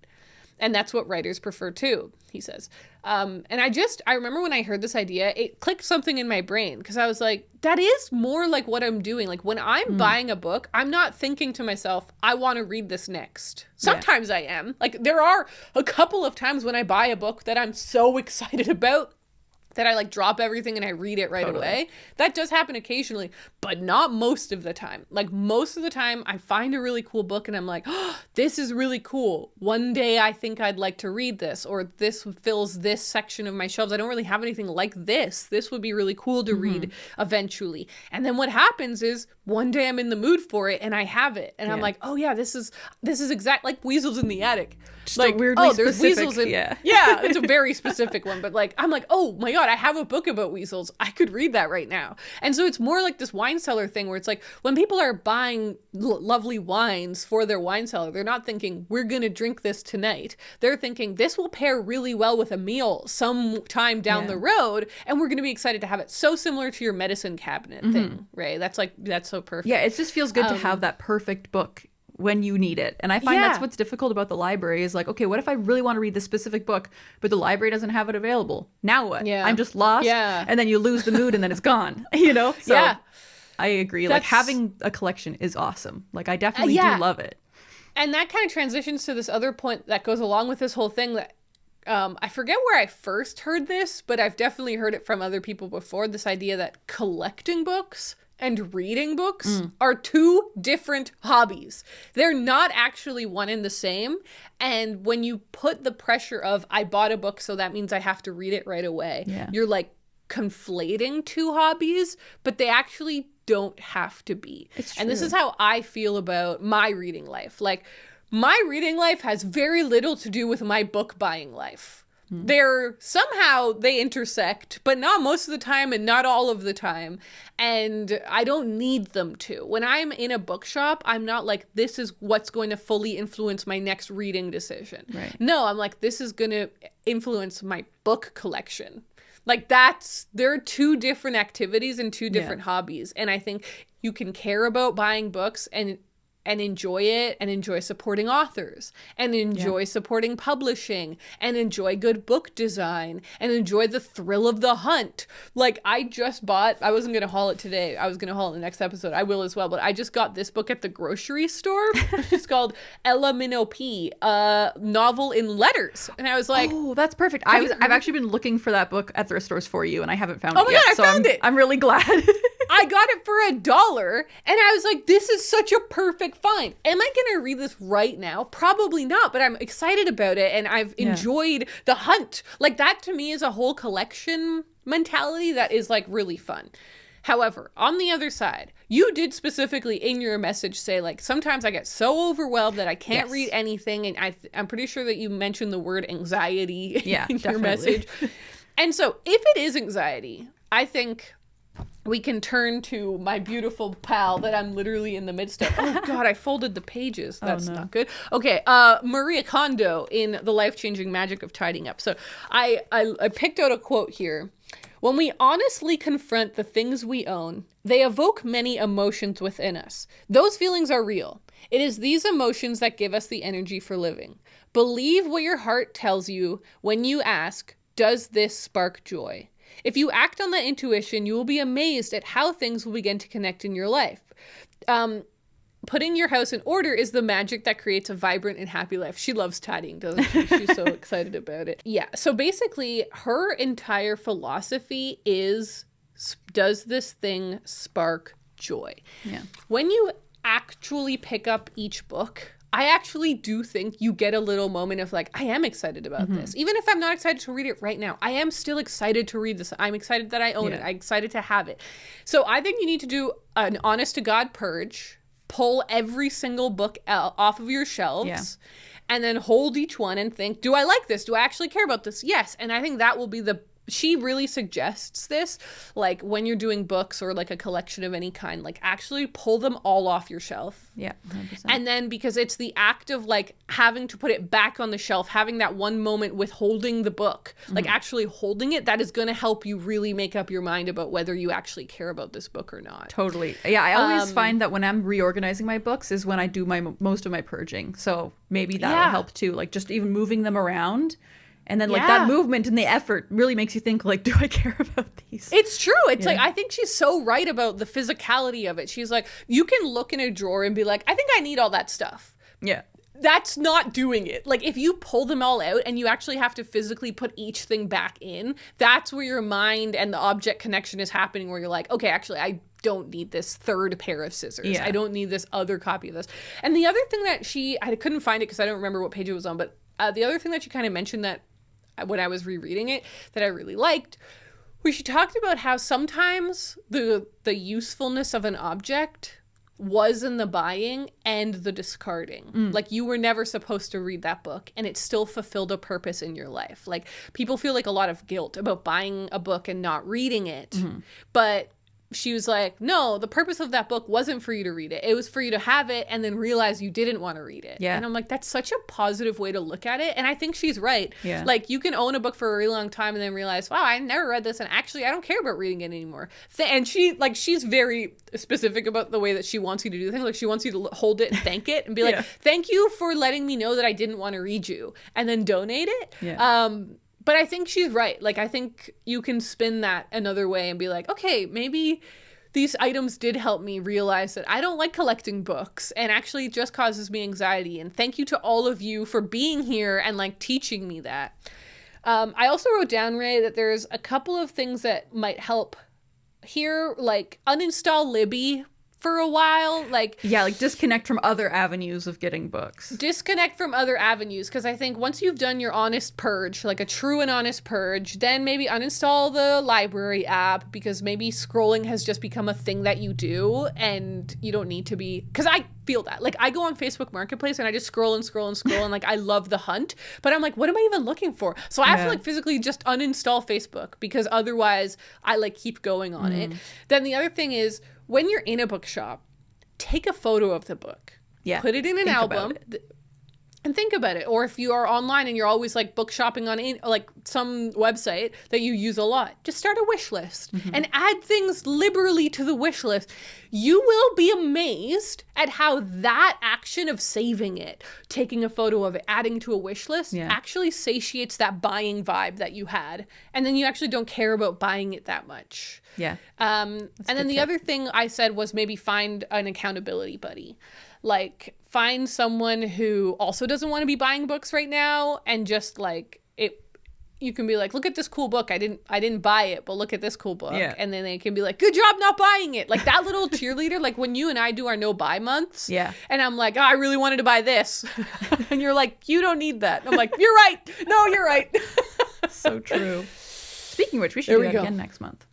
And that's what writers prefer too," he says. And I remember when I heard this idea, it clicked something in my brain, because I was like, that is more like what I'm doing. Like when I'm buying a book, I'm not thinking to myself, I want to read this next. Sometimes I am. Like there are a couple of times when I buy a book that I'm so excited about that I like drop everything and I read it right away. That does happen occasionally, but not most of the time. Like most of the time I find a really cool book and I'm like, oh, this is really cool. One day I think I'd like to read this, or this fills this section of my shelves. I don't really have anything like this. This would be really cool to read eventually. And then what happens is one day I'm in the mood for it and I have it. And I'm like, oh yeah, this is exact like Weasels in the Attic. Just like weirdly there's specific, weasels in yeah, it's a very specific one, but like I'm like, oh my god, I have a book about weasels, I could read that right now. And so it's more like this wine cellar thing where it's like when people are buying lovely wines for their wine cellar, they're not thinking we're gonna drink this tonight. They're thinking this will pair really well with a meal sometime down the road, and we're gonna be excited to have it. So similar to your medicine cabinet thing, right? That's so perfect. Yeah, it just feels good to have that perfect book when you need it. And I find that's what's difficult about the library is like, okay, what if I really want to read this specific book, but the library doesn't have it available? Now what? I'm just lost. Yeah. And then you lose the mood and then it's gone, you know? So I agree. Like having a collection is awesome. Like I definitely do love it. And that kind of transitions to this other point that goes along with this whole thing that I forget where I first heard this, but I've definitely heard it from other people before. This idea that collecting books and reading books are two different hobbies. They're not actually one and the same. And when you put the pressure of, I bought a book, so that means I have to read it right away, you're like conflating two hobbies, but they actually don't have to be. And this is how I feel about my reading life. Like, my reading life has very little to do with my book buying life. Somehow they intersect, but not most of the time and not all of the time. And I don't need them to. When I'm in a bookshop, I'm not like, this is what's going to fully influence my next reading decision. Right. No, I'm like, this is going to influence my book collection. Like there are two different activities and two different hobbies. And I think you can care about buying books and enjoy it and enjoy supporting authors and enjoy supporting publishing and enjoy good book design and enjoy the thrill of the hunt. Like I wasn't going to haul it today. I was going to haul it in the next episode. I will as well. But I just got this book at the grocery store. It's called Ella Minopi, a novel in letters. And I was like, oh, that's perfect. I've actually been looking for that book at thrift stores for you and I haven't found it yet. Oh my God, I found it. I'm really glad. I got it for $1 and I was like, this is such a perfect find. Am I going to read this right now? Probably not, but I'm excited about it and I've enjoyed the hunt. Like that to me is a whole collection mentality that is like really fun. However, on the other side, you did specifically in your message say like, sometimes I get so overwhelmed that I can't read anything. And I'm pretty sure that you mentioned the word anxiety in your message. And so if it is anxiety, I think we can turn to my beautiful pal that I'm literally in the midst of. Oh God, I folded the pages. That's not good. Okay, Maria Kondo in The Life-Changing Magic of Tidying Up. So I picked out a quote here. When we honestly confront the things we own, they evoke many emotions within us. Those feelings are real. It is these emotions that give us the energy for living. Believe what your heart tells you when you ask, does this spark joy? If you act on that intuition, you will be amazed at how things will begin to connect in your life. Putting your house in order is the magic that creates a vibrant and happy life. She loves tidying, doesn't she? She's so excited about it. Yeah. So basically, her entire philosophy is, does this thing spark joy? Yeah. When you actually pick up each book, I actually do think you get a little moment of like, I am excited about this. Even if I'm not excited to read it right now, I am still excited to read this. I'm excited that I own it. I'm excited to have it. So I think you need to do an honest to God purge, pull every single book out off of your shelves, and then hold each one and think, do I like this? Do I actually care about this? Yes. And I think that will be she really suggests this, like when you're doing books or like a collection of any kind, like actually pull them all off your shelf. Yeah. 100%. And then because it's the act of like having to put it back on the shelf, having that one moment with holding the book, like actually holding it, that is going to help you really make up your mind about whether you actually care about this book or not. Totally. Yeah. I always find that when I'm reorganizing my books is when I do most of my purging. So maybe that'll help too. Like just even moving them around. And then like that movement and the effort really makes you think like, do I care about these? It's true. It's like, I think she's so right about the physicality of it. She's like, you can look in a drawer and be like, I think I need all that stuff. Yeah. that's not doing it. Like, if you pull them all out and you actually have to physically put each thing back in, that's where your mind and the object connection is happening, where you're like, okay, actually, I don't need this third pair of scissors. Yeah. I don't need this other copy of this. And the other thing that I couldn't find it because I don't remember what page it was on, but the other thing that she kind of mentioned that when I was rereading it that I really liked, where she talked about how sometimes the usefulness of an object was in the buying and the discarding. Like, you were never supposed to read that book and it still fulfilled a purpose in your life. Like, people feel like a lot of guilt about buying a book and not reading it. But she was like, no, the purpose of that book wasn't for you to read it. It was for you to have it and then realize you didn't want to read it. Yeah. And I'm like, that's such a positive way to look at it. And I think she's right. Yeah. Like, you can own a book for a really long time and then realize, wow, I never read this. And actually, I don't care about reading it anymore. And she's very specific about the way that she wants you to do things. Like, she wants you to hold it and thank it and be like, thank you for letting me know that I didn't want to read you, and then donate it. Yeah. But I think she's right. Like, I think you can spin that another way and be like, okay, maybe these items did help me realize that I don't like collecting books and actually just causes me anxiety. And thank you to all of you for being here and like teaching me that. I also wrote down, Ray, that there's a couple of things that might help here, like uninstall Libby for a while. Like, yeah, like disconnect from other avenues of getting books. Disconnect from other avenues, because I think once you've done your honest purge, like a true and honest purge, then maybe uninstall the library app, because maybe scrolling has just become a thing that you do and you don't need to be, because I feel that. Like, I go on Facebook Marketplace and I just scroll and scroll and scroll and like I love the hunt, but I'm like, what am I even looking for? So I have to like physically just uninstall Facebook, because otherwise I like keep going on it. Then the other thing is, when you're in a bookshop, take a photo of the book. Yeah. Put it in an album and think about it. Or if you are online and you're always like book shopping on like some website that you use a lot, just start a wish list and add things liberally to the wish list. You will be amazed at how that action of saving it, taking a photo of it, adding to a wish list actually satiates that buying vibe that you had. And then you actually don't care about buying it that much. Yeah. And then the other thing I said was maybe find an accountability buddy. Like, find someone who also doesn't want to be buying books right now, and just like it, you can be like, look at this cool book. I didn't buy it, but look at this cool book. Yeah. And then they can be like, good job not buying it. Like that little cheerleader, like when you and I do our no buy months. Yeah. And I'm like, oh, I really wanted to buy this. And you're like, you don't need that. And I'm like, you're right. No, you're right. So true. Speaking of which, we should do that again next month.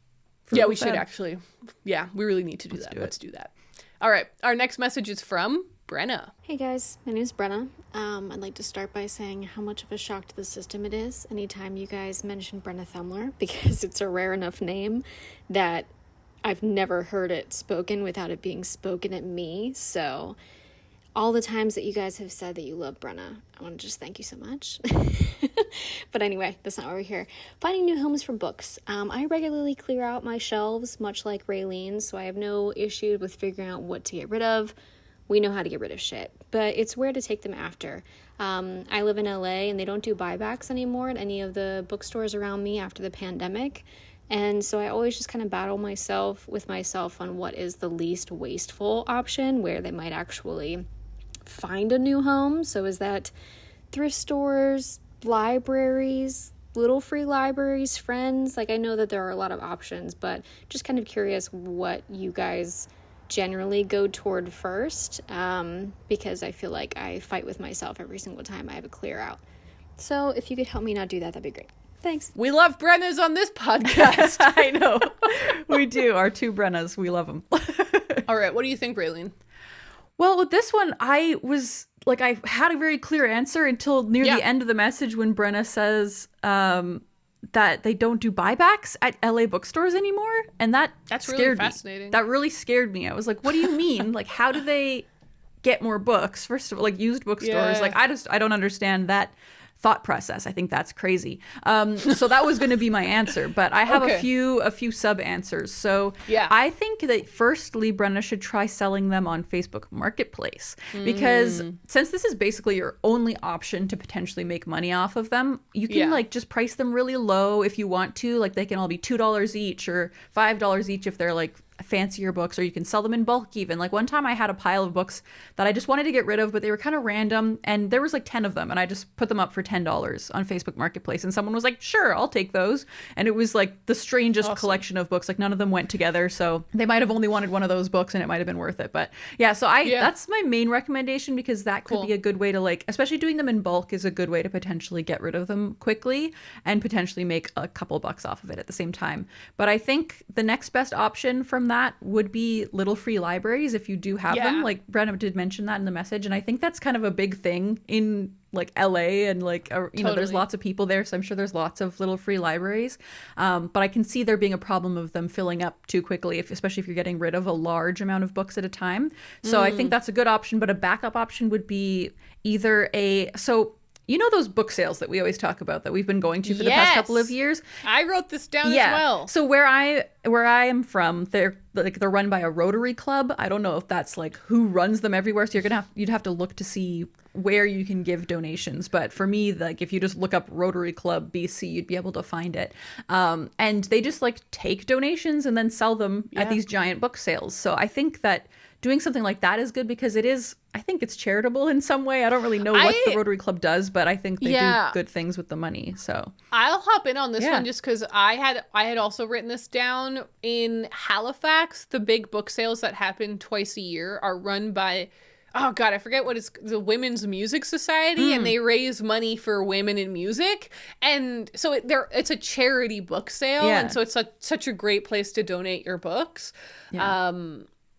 Yeah, we should actually. Yeah, we really need to do that. Let's do that. All right. Our next message is from Brenna. Hey guys, my name is Brenna. I'd like to start by saying how much of a shock to the system it is anytime you guys mention Brenna Thumler, because it's a rare enough name that I've never heard it spoken without it being spoken at me. So all the times that you guys have said that you love Brenna, I want to just thank you so much. But anyway, that's not why we're here. Finding new homes for books. I regularly clear out my shelves, much like Raylene, so I have no issue with figuring out what to get rid of. We know how to get rid of shit, but it's where to take them after. I live in LA and they don't do buybacks anymore at any of the bookstores around me after the pandemic. And so I always just kind of battle myself on what is the least wasteful option where they might actually find a new home. So is that thrift stores, libraries, little free libraries, friends? Like, I know that there are a lot of options, but just kind of curious what you guys generally go toward first, because I feel like I fight with myself every single time I have a clear out. So if you could help me not do that, that'd be great. Thanks. We love Brennas on this podcast. I know. We do. Our two Brennas. We love them. All right. What do you think, Raylene? Well, with this one, I was like, I had a very clear answer until near the end of the message when Brenna says that they don't do buybacks at LA bookstores anymore. And that's really fascinating. That really scared me. I was like, what do you mean? Like, how do they get more books? First of all, like used bookstores. Yeah. Like, I don't understand that thought process. I think that's crazy. So that was going to be my answer, but I have a few sub answers. So I think that firstly, Brenna should try selling them on Facebook Marketplace, because since this is basically your only option to potentially make money off of them, you can like just price them really low if you want to. Like, they can all be $2 each or $5 each if they're like fancier books, or you can sell them in bulk even. Like one time I had a pile of books that I just wanted to get rid of, but they were kind of random, and there was like 10 of them, and I just put them up for $10 on Facebook Marketplace, and someone was like, sure, I'll take those. And it was like the strangest collection of books. Like none of them went together, so they might have only wanted one of those books and it might have been worth it. But yeah, so that's my main recommendation, because that could be a good way to, like, especially doing them in bulk is a good way to potentially get rid of them quickly and potentially make a couple bucks off of it at the same time. But I think the next best option from that would be little free libraries if you do have them. Like Brenna did mention that in the message, and I think that's kind of a big thing in like LA, and like you know, there's lots of people there, so I'm sure there's lots of little free libraries, but I can see there being a problem of them filling up too quickly, especially if you're getting rid of a large amount of books at a time. So I think that's a good option, but a backup option would be either you know those book sales that we always talk about that we've been going to for the past couple of years? I wrote this down as well. So where I am from, they're run by a Rotary Club. I don't know if that's like who runs them everywhere. So you'd have to look to see where you can give donations. But for me, like if you just look up Rotary Club BC, you'd be able to find it. And they just like take donations and then sell them at these giant book sales. So I think that doing something like that is good, because I think it's charitable in some way. I don't really know what the Rotary Club does, but I think they do good things with the money. So I'll hop in on this one just because I had also written this down. In Halifax, the big book sales that happen twice a year are run by, oh God, I forget what it's, the Women's Music Society, and they raise money for women in music. And so it's a charity book sale, and so it's such a great place to donate your books.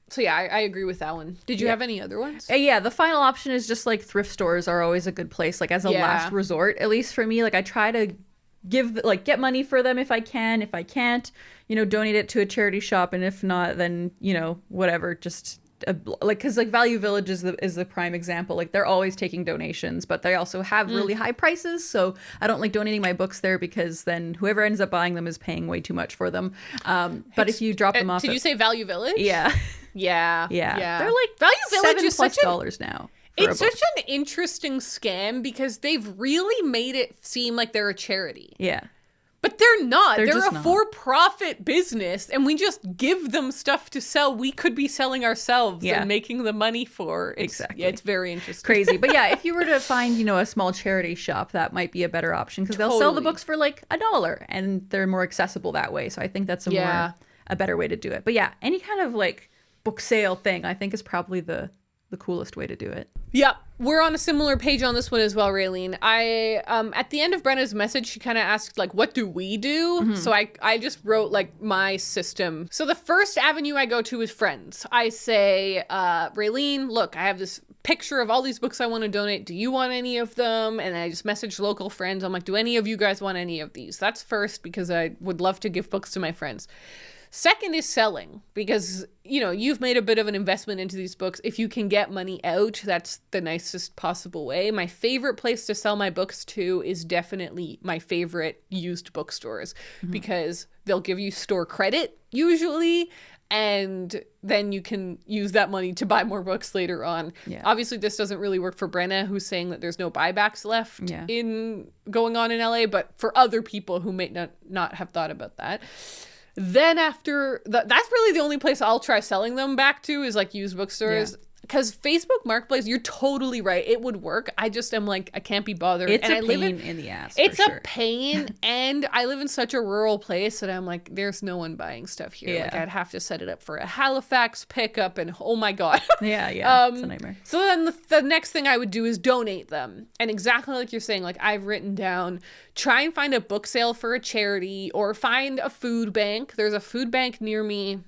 So yeah, I agree with that one. Did you have any other ones? Yeah, the final option is just like thrift stores are always a good place, like as a last resort, at least for me. Like I try to get money for them if I can. If I can't, you know, donate it to a charity shop, and if not, then, you know, whatever, just like, because like Value Village is the prime example. Like they're always taking donations, but they also have really high prices, so I don't like donating my books there, because then whoever ends up buying them is paying way too much for them. But if you drop them off, did you say Value Village? Yeah. They're like Value Village is $7+ dollars now. It's such an interesting scam, because they've really made it seem like they're a charity. Yeah. But they're not. They're just a for-profit business, and we just give them stuff to sell. We could be selling ourselves and making the money for. Exactly. Yeah, it's very interesting. Crazy. But yeah, if you were to find, you know, a small charity shop, that might be a better option, because they'll sell the books for like $1, and they're more accessible that way. So I think that's a better way to do it. But yeah, any kind of like book sale thing, I think is probably the coolest way to do it. Yeah, we're on a similar page on this one as well, Raylene. I at the end of Brenna's message, she kind of asked like, what do we do? So I just wrote like my system. So the first avenue I go to is friends. I say, Raylene, look, I have this picture of all these books I want to donate. Do you want any of them? And I just message local friends. I'm like, do any of you guys want any of these? That's first, because I would love to give books to my friends. Second is selling, because, you know, you've made a bit of an investment into these books. If you can get money out, that's the nicest possible way. My favorite place to sell my books to is definitely my favorite used bookstores, because they'll give you store credit usually, and then you can use that money to buy more books later on. Yeah. Obviously, this doesn't really work for Brenna, who's saying that there's no buybacks left in going on in LA, but for other people who may not have thought about that. Then after that's really the only place I'll try selling them back to, is like used bookstores. Because Facebook Marketplace, you're totally right. It would work. I just am like, I can't be bothered. It's a pain in the ass. It's a pain. And I live in such a rural place that I'm like, there's no one buying stuff here. Like I'd have to set it up for a Halifax pickup, and oh my God. It's a nightmare. So then the next thing I would do is donate them. And exactly like you're saying, like I've written down, try and find a book sale for a charity, or find a food bank. There's a food bank near me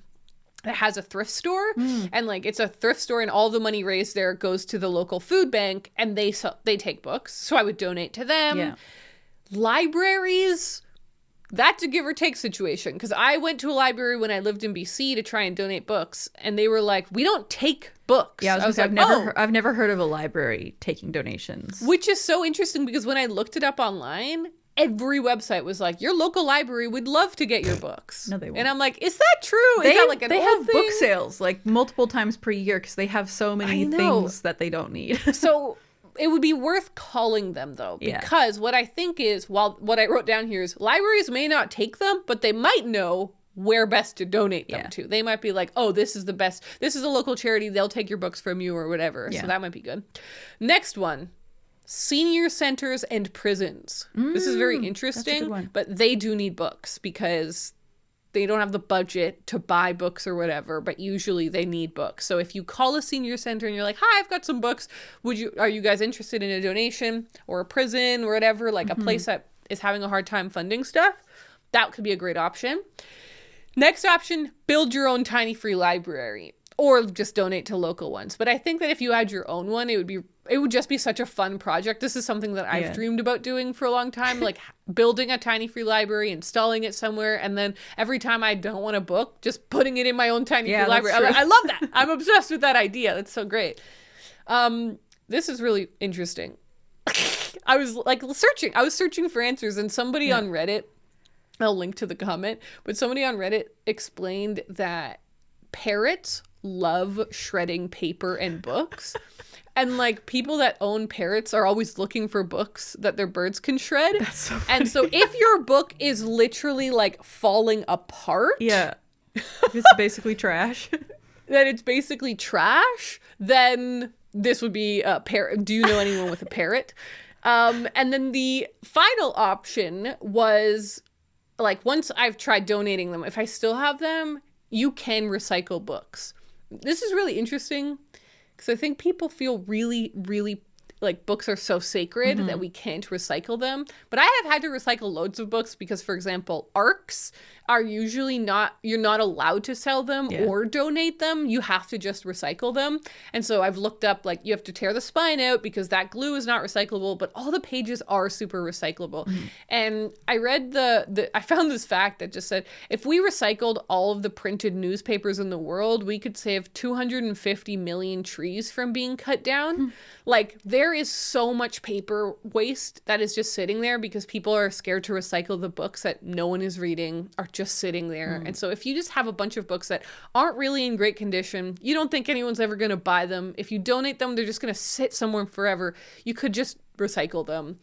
that has a thrift store, and like it's a thrift store, and all the money raised there goes to the local food bank, and they take books, so I would donate to them. Libraries, that's a give or take situation, because I went to a library when I lived in BC to try and donate books, and they were like, we don't take books. I was like, I've never heard of a library taking donations, which is so interesting, because when I looked it up online, every website was like, your local library would love to get your books. No, they won't. And I'm like, is that true? Is that like an they old have thing? Book sales like multiple times per year, because they have so many things that they don't need. So it would be worth calling them, though, because what I think is, what I wrote down here is, libraries may not take them, but they might know where best to donate them to. They might be like, oh, this is the best. This is a local charity. They'll take your books from you or whatever. So that might be good. Next one. Senior centers and prisons. This is very interesting, but they do need books because they don't have the budget to buy books or whatever, but usually they need books. So if you call a senior center and you're like, hi, I've got some books. Are you guys interested in a donation or a prison or whatever, like a place that is having a hard time funding stuff? That could be a great option. Next option, build your own tiny free library or just donate to local ones. But I think that if you had your own one, it would just be such a fun project. This is something that I've dreamed about doing for a long time, like building a tiny free library, installing it somewhere, and then every time I don't want a book, just putting it in my own tiny free library. I love that. I'm obsessed with that idea. That's so great. This is really interesting. I was searching for answers, and somebody on Reddit, I'll link to the comment, but somebody on Reddit explained that parrots love shredding paper and books. And like people that own parrots are always looking for books that their birds can shred. That's so funny. And so if your book is literally like falling apart. Yeah. It's basically trash. Then this would be a parrot. Do you know anyone with a parrot? And then the final option was like, once I've tried donating them, if I still have them, you can recycle books. This is really interesting because I think people feel really, really like books are so sacred that we can't recycle them. But I have had to recycle loads of books because, for example, ARCs are usually you're not allowed to sell them or donate them. You have to just recycle them. And so I've looked up, like, you have to tear the spine out because that glue is not recyclable, but all the pages are super recyclable. And I read I found this fact that just said, if we recycled all of the printed newspapers in the world, we could save 250 million trees from being cut down. Like, there is so much paper waste that is just sitting there because people are scared to recycle the books that no one is reading, are just sitting there. And so if you just have a bunch of books that aren't really in great condition, you don't think anyone's ever going to buy them. If you donate them, they're just going to sit somewhere forever. You could just recycle them.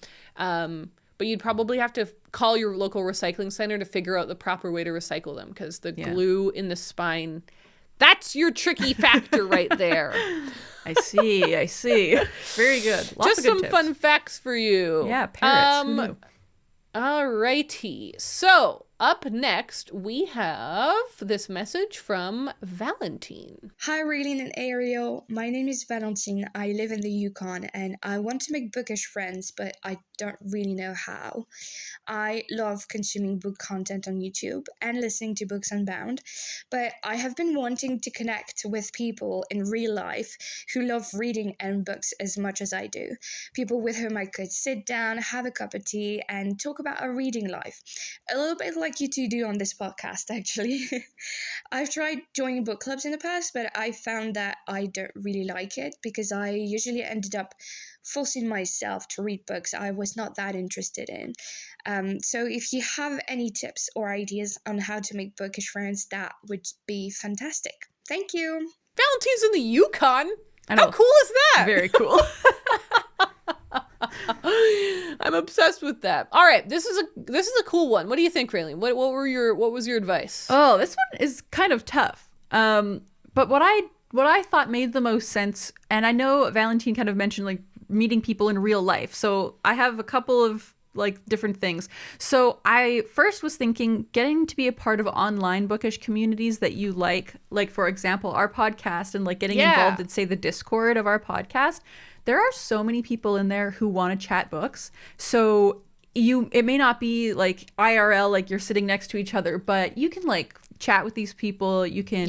But you'd probably have to call your local recycling center to figure out the proper way to recycle them because the glue in the spine, that's your tricky factor right there. I see. Very good. Lots just of good some tips. fun facts for you. Yeah, parrots. Who knew? Alrighty. So up next, we have this message from Valentine. Hi, Raylene and Ariel. My name is Valentine. I live in the Yukon and I want to make bookish friends, but I don't really know how. I love consuming book content on YouTube and listening to books Unbound, but I have been wanting to connect with people in real life who love reading and books as much as I do. People with whom I could sit down, have a cup of tea, and talk about a reading life. A little bit like you two do on this podcast, actually. I've tried joining book clubs in the past, but I found that I don't really like it because I usually ended up forcing myself to read books I was not that interested in. So if you have any tips or ideas on how to make bookish friends, that would be fantastic. Thank you. Valentine's in the Yukon? I know. How cool is that? Very cool. I'm obsessed with that. All right, this is a cool one. What do you think, Raylene? What was your advice? Oh, this one is kind of tough. But what I thought made the most sense, and I know Valentine kind of mentioned like meeting people in real life. So I have a couple of like different things. So I first was thinking getting to be a part of online bookish communities that you like for example, our podcast, and like getting involved in, say, the Discord of our podcast. There are so many people in there who want to chat books. So it may not be like IRL, like you're sitting next to each other, but you can like chat with these people. You can,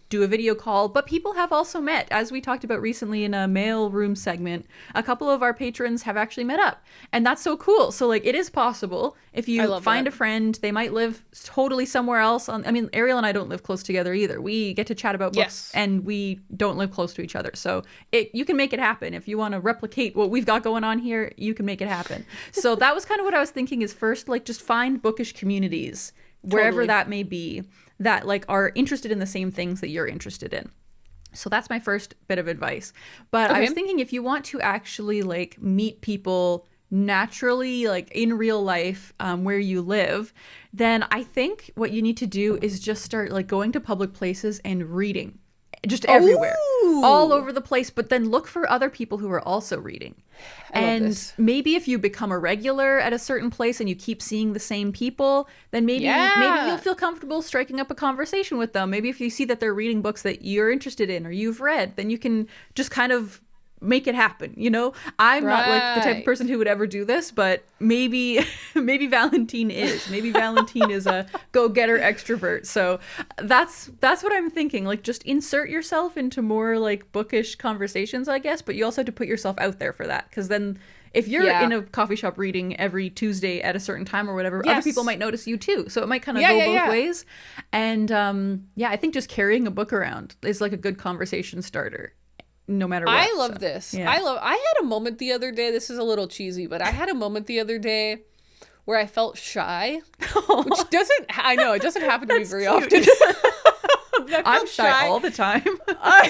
do a video call. But people have also met, as we talked about recently in a mail room segment. A couple of our patrons have actually met up, and that's so cool. So like, it is possible if you find a friend. They might live totally somewhere else. Ariel and I don't live close together either. We get to chat about books, and we don't live close to each other. So you can make it happen. If you want to replicate what we've got going on here, you can make it happen. So that was kind of what I was thinking, is first, like, just find bookish communities wherever that may be, that like are interested in the same things that you're interested in. So that's my first bit of advice. But I was thinking, if you want to actually like meet people naturally, like in real life, where you live, then I think what you need to do is just start like going to public places and reading just everywhere, all over the place, but then look for other people who are also reading. And maybe if you become a regular at a certain place and you keep seeing the same people, then maybe you'll feel comfortable striking up a conversation with them. Maybe if you see that they're reading books that you're interested in or you've read, then you can just kind of make it happen, you know? I'm not like the type of person who would ever do this, but maybe Valentine is. Maybe Valentine is a go-getter extrovert. So that's what I'm thinking. Like, just insert yourself into more like bookish conversations, I guess, but you also have to put yourself out there for that, because then if you're in a coffee shop reading every Tuesday at a certain time or whatever, other people might notice you too. So it might kind of go both ways. And I think just carrying a book around is like a good conversation starter. No matter what. I love this. Yeah. I had a moment the other day. This is a little cheesy, but I had a moment the other day where I felt shy, which doesn't happen to me very often. I'm shy all the time. I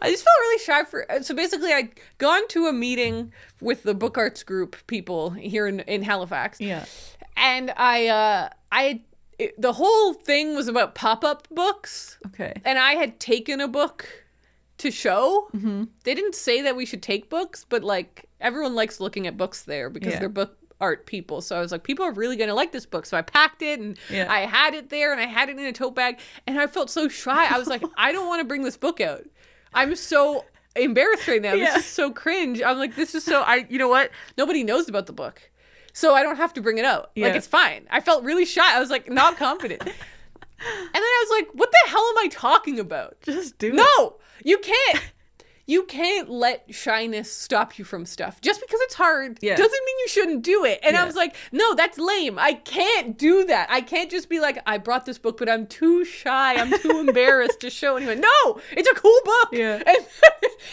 just felt really shy so basically I'd gone to a meeting with the book arts group people here in Halifax. Yeah. And the whole thing was about pop-up books. Okay. And I had taken a book to show. Mm-hmm. They didn't say that we should take books, but like everyone likes looking at books there because they're book art people. So I was like, people are really going to like this book. So I packed it and I had it there and I had it in a tote bag and I felt so shy. I was like, I don't want to bring this book out. I'm so embarrassed right now. This is so cringe. I'm like, this is so, you know what? Nobody knows about the book. So I don't have to bring it out. Like, it's fine. I felt really shy. I was like, not confident. And then I was like, what the hell am I talking about? Just do it. No, you can't. You can't let shyness stop you from stuff. Just because it's hard doesn't mean you shouldn't do it. And I was like, no, that's lame. I can't do that. I can't just be like, I brought this book, but I'm too shy. I'm too embarrassed to show anyone. No, it's a cool book. Yeah.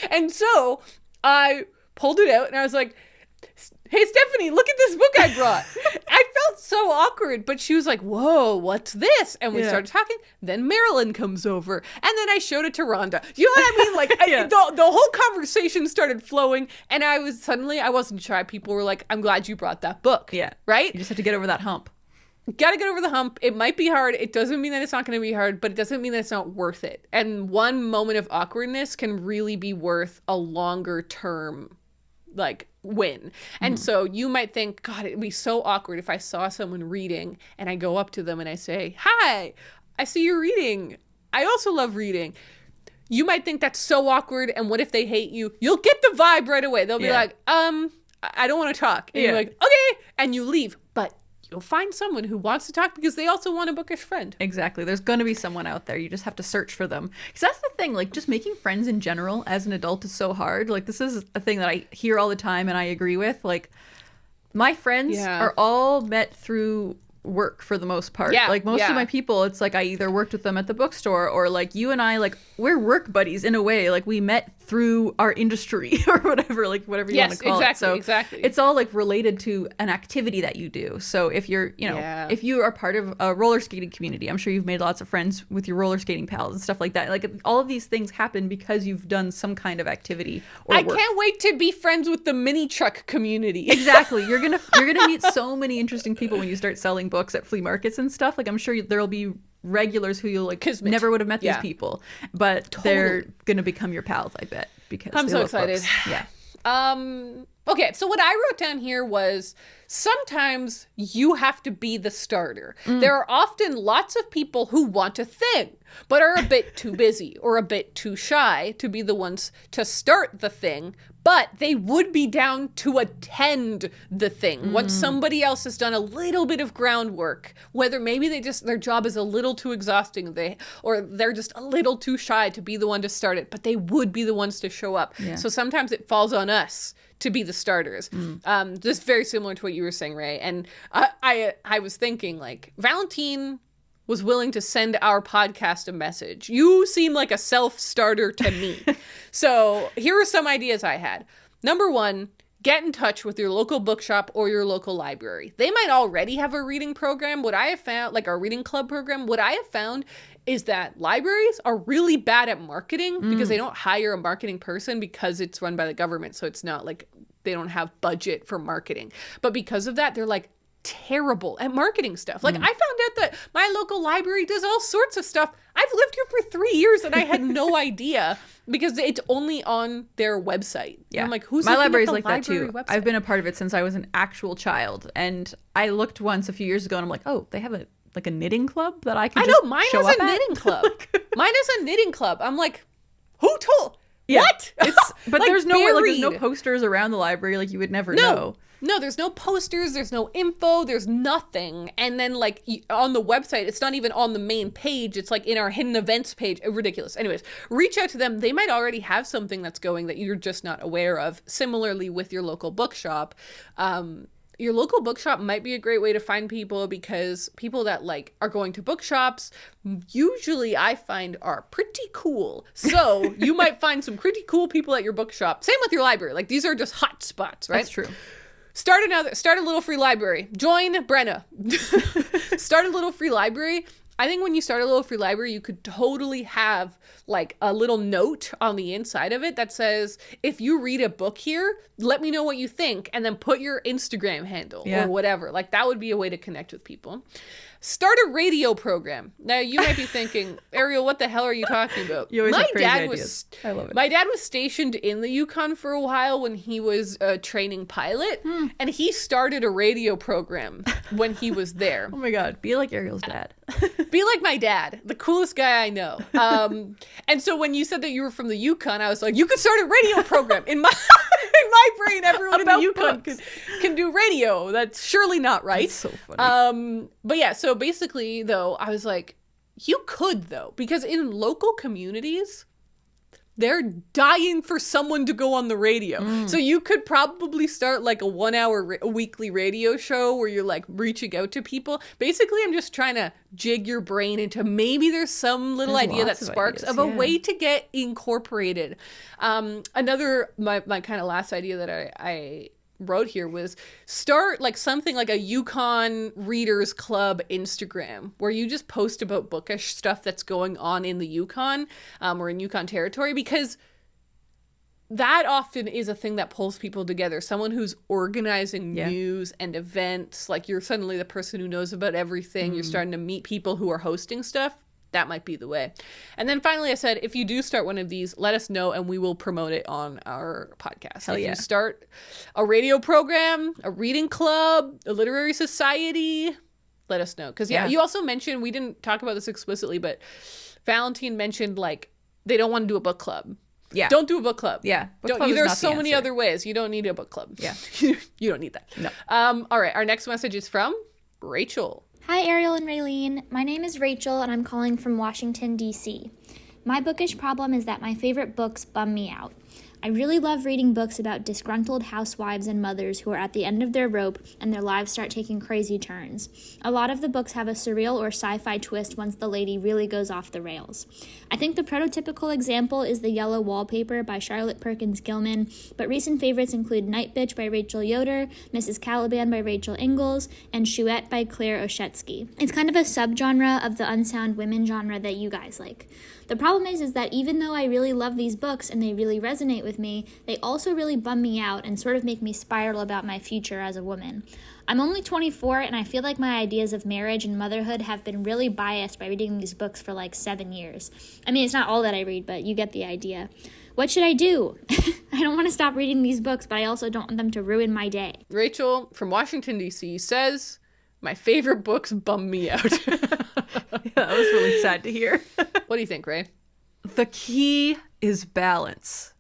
And so I pulled it out and I was like, hey, Stephanie, look at this book I brought. I felt so awkward, but she was like, whoa, what's this? And we started talking. Then Marilyn comes over. And then I showed it to Rhonda. You know what I mean? Like, the whole conversation started flowing. And I wasn't shy. People were like, I'm glad you brought that book. Yeah. Right? You just have to get over that hump. Gotta get over the hump. It might be hard. It doesn't mean that it's not going to be hard, but it doesn't mean that it's not worth it. And one moment of awkwardness can really be worth a longer term, like, win. And so you might think, God, it'd be so awkward if I saw someone reading and I go up to them and I say, hi, I see you're reading. I also love reading. You might think that's so awkward. And what if they hate you? You'll get the vibe right away. They'll be like, I don't want to talk. And you're like, okay. And you leave. But you'll find someone who wants to talk because they also want a bookish friend. Exactly. There's going to be someone out there. You just have to search for them. Because that's the thing. Like, just making friends in general as an adult is so hard. Like, this is a thing that I hear all the time and I agree with. Like, my friends are all met through work for the most part. Like, most of my people, it's like I either worked with them at the bookstore or like you and I, like, we're work buddies in a way. Like, we met through our industry or whatever, like whatever you want to call it. So it's all like related to an activity that you do. So if you're, if you are part of a roller skating community, I'm sure you've made lots of friends with your roller skating pals and stuff like that. Like, all of these things happen because you've done some kind of activity or work. Can't wait to be friends with the mini truck community. Exactly. You're gonna meet so many interesting people when you start selling books at flea markets and stuff. Like, I'm sure there'll be regulars who you'll like never would have met these people, but they're gonna become your pals, I bet, because I'm so excited. Books. Yeah. Okay, so what I wrote down here was sometimes you have to be the starter. There are often lots of people who want a thing, but are a bit too busy or a bit too shy to be the ones to start the thing, but they would be down to attend the thing once somebody else has done a little bit of groundwork, whether maybe their job is a little too exhausting, or they're just a little too shy to be the one to start it, but they would be the ones to show up. Yeah. So sometimes it falls on us to be the starters. Just very similar to what you were saying, Ray. And I was thinking, like, Valentine was willing to send our podcast a message. You seem like a self-starter to me. So here are some ideas I had. Number one, get in touch with your local bookshop or your local library. They might already have a reading program. What I have found, like a reading club program, what I have found is that libraries are really bad at marketing because they don't hire a marketing person because it's run by the government. So it's not like they don't have budget for marketing. But because of that, they're like terrible at marketing stuff. Like I found out that my local library does all sorts of stuff. I've lived here for 3 years and I had no idea because it's only on their website. Yeah. I'm like, who's my library's like that too. Website? I've been a part of it since I was an actual child, and I looked once a few years ago and I'm like, oh, they have a knitting club that I can just mine show has up a at? knitting club. Mine is a knitting club. I'm like, who told? Yeah. What? But like there's buried. no posters around the library. Like you would never know. No, there's no posters, there's no info, there's nothing. And then like on the website, it's not even on the main page. It's like in our hidden events page. Ridiculous. Anyways, reach out to them. They might already have something that's going that you're just not aware of. Similarly with your local bookshop. Your local bookshop might be a great way to find people because people that like are going to bookshops usually I find are pretty cool. So you might find some pretty cool people at your bookshop. Same with your library. Like these are just hot spots, right? That's true. Start a little free library. Join Brenna. Start a little free library. I think when you start a little free library, you could totally have like a little note on the inside of it that says, if you read a book here, let me know what you think, and then put your Instagram handle or whatever. Like that would be a way to connect with people. Start a radio program. Now you might be thinking, Ariel, what the hell are you talking about? You always have crazy ideas. I love it. My dad was stationed in the Yukon for a while when he was a training pilot, and he started a radio program when he was there. Oh my God, be like Ariel's dad. Be like my dad, the coolest guy I know. And so when you said that you were from the Yukon, I was like, you could start a radio program. In my brain, everyone in the Yukon can do radio. That's surely not right. That's so funny. But yeah, so basically, though, I was like, you could, though, because in local communities, they're dying for someone to go on the radio. So you could probably start like a 1 hour weekly radio show where you're like reaching out to people. Basically, I'm just trying to jig your brain into maybe there's some little idea that sparks of a way to get incorporated. My kind of last idea that I wrote here was start like something like a Yukon Readers Club Instagram where you just post about bookish stuff that's going on in the Yukon or in Yukon territory, because that often is a thing that pulls people together. Someone who's organizing news and events, like you're suddenly the person who knows about everything. You're starting to meet people who are hosting stuff. That might be the way. And then finally I said, if you do start one of these, let us know and we will promote it on our podcast. If you start a radio program, a reading club, a literary society, let us know. Because you also mentioned, we didn't talk about this explicitly, but Valentine mentioned like they don't want to do a book club. Yeah. Don't do a book club. Yeah. There's so many other ways. You don't need a book club. Yeah. You don't need that. No. All right. Our next message is from Rachel. Hi, Ariel and Raylene. My name is Rachel, and I'm calling from Washington, D.C. My bookish problem is that my favorite books bum me out. I really love reading books about disgruntled housewives and mothers who are at the end of their rope and their lives start taking crazy turns. A lot of the books have a surreal or sci-fi twist once the lady really goes off the rails. I think the prototypical example is The Yellow Wallpaper by Charlotte Perkins Gilman, but recent favorites include Night Bitch by Rachel Yoder, Mrs. Caliban by Rachel Ingalls, and Chouette by Claire Oshetsky. It's kind of a subgenre of the unsound women genre that you guys like. The problem is that even though I really love these books and they really resonate with me, they also really bum me out and sort of make me spiral about my future as a woman. I'm only 24 and I feel like my ideas of marriage and motherhood have been really biased by reading these books for like 7 years. I mean, it's not all that I read, but you get the idea. What should I do? I don't want to stop reading these books, but I also don't want them to ruin my day. Rachel from Washington, D.C. says, my favorite books bum me out. That was really sad to hear. What do you think, Ray? The key is balance.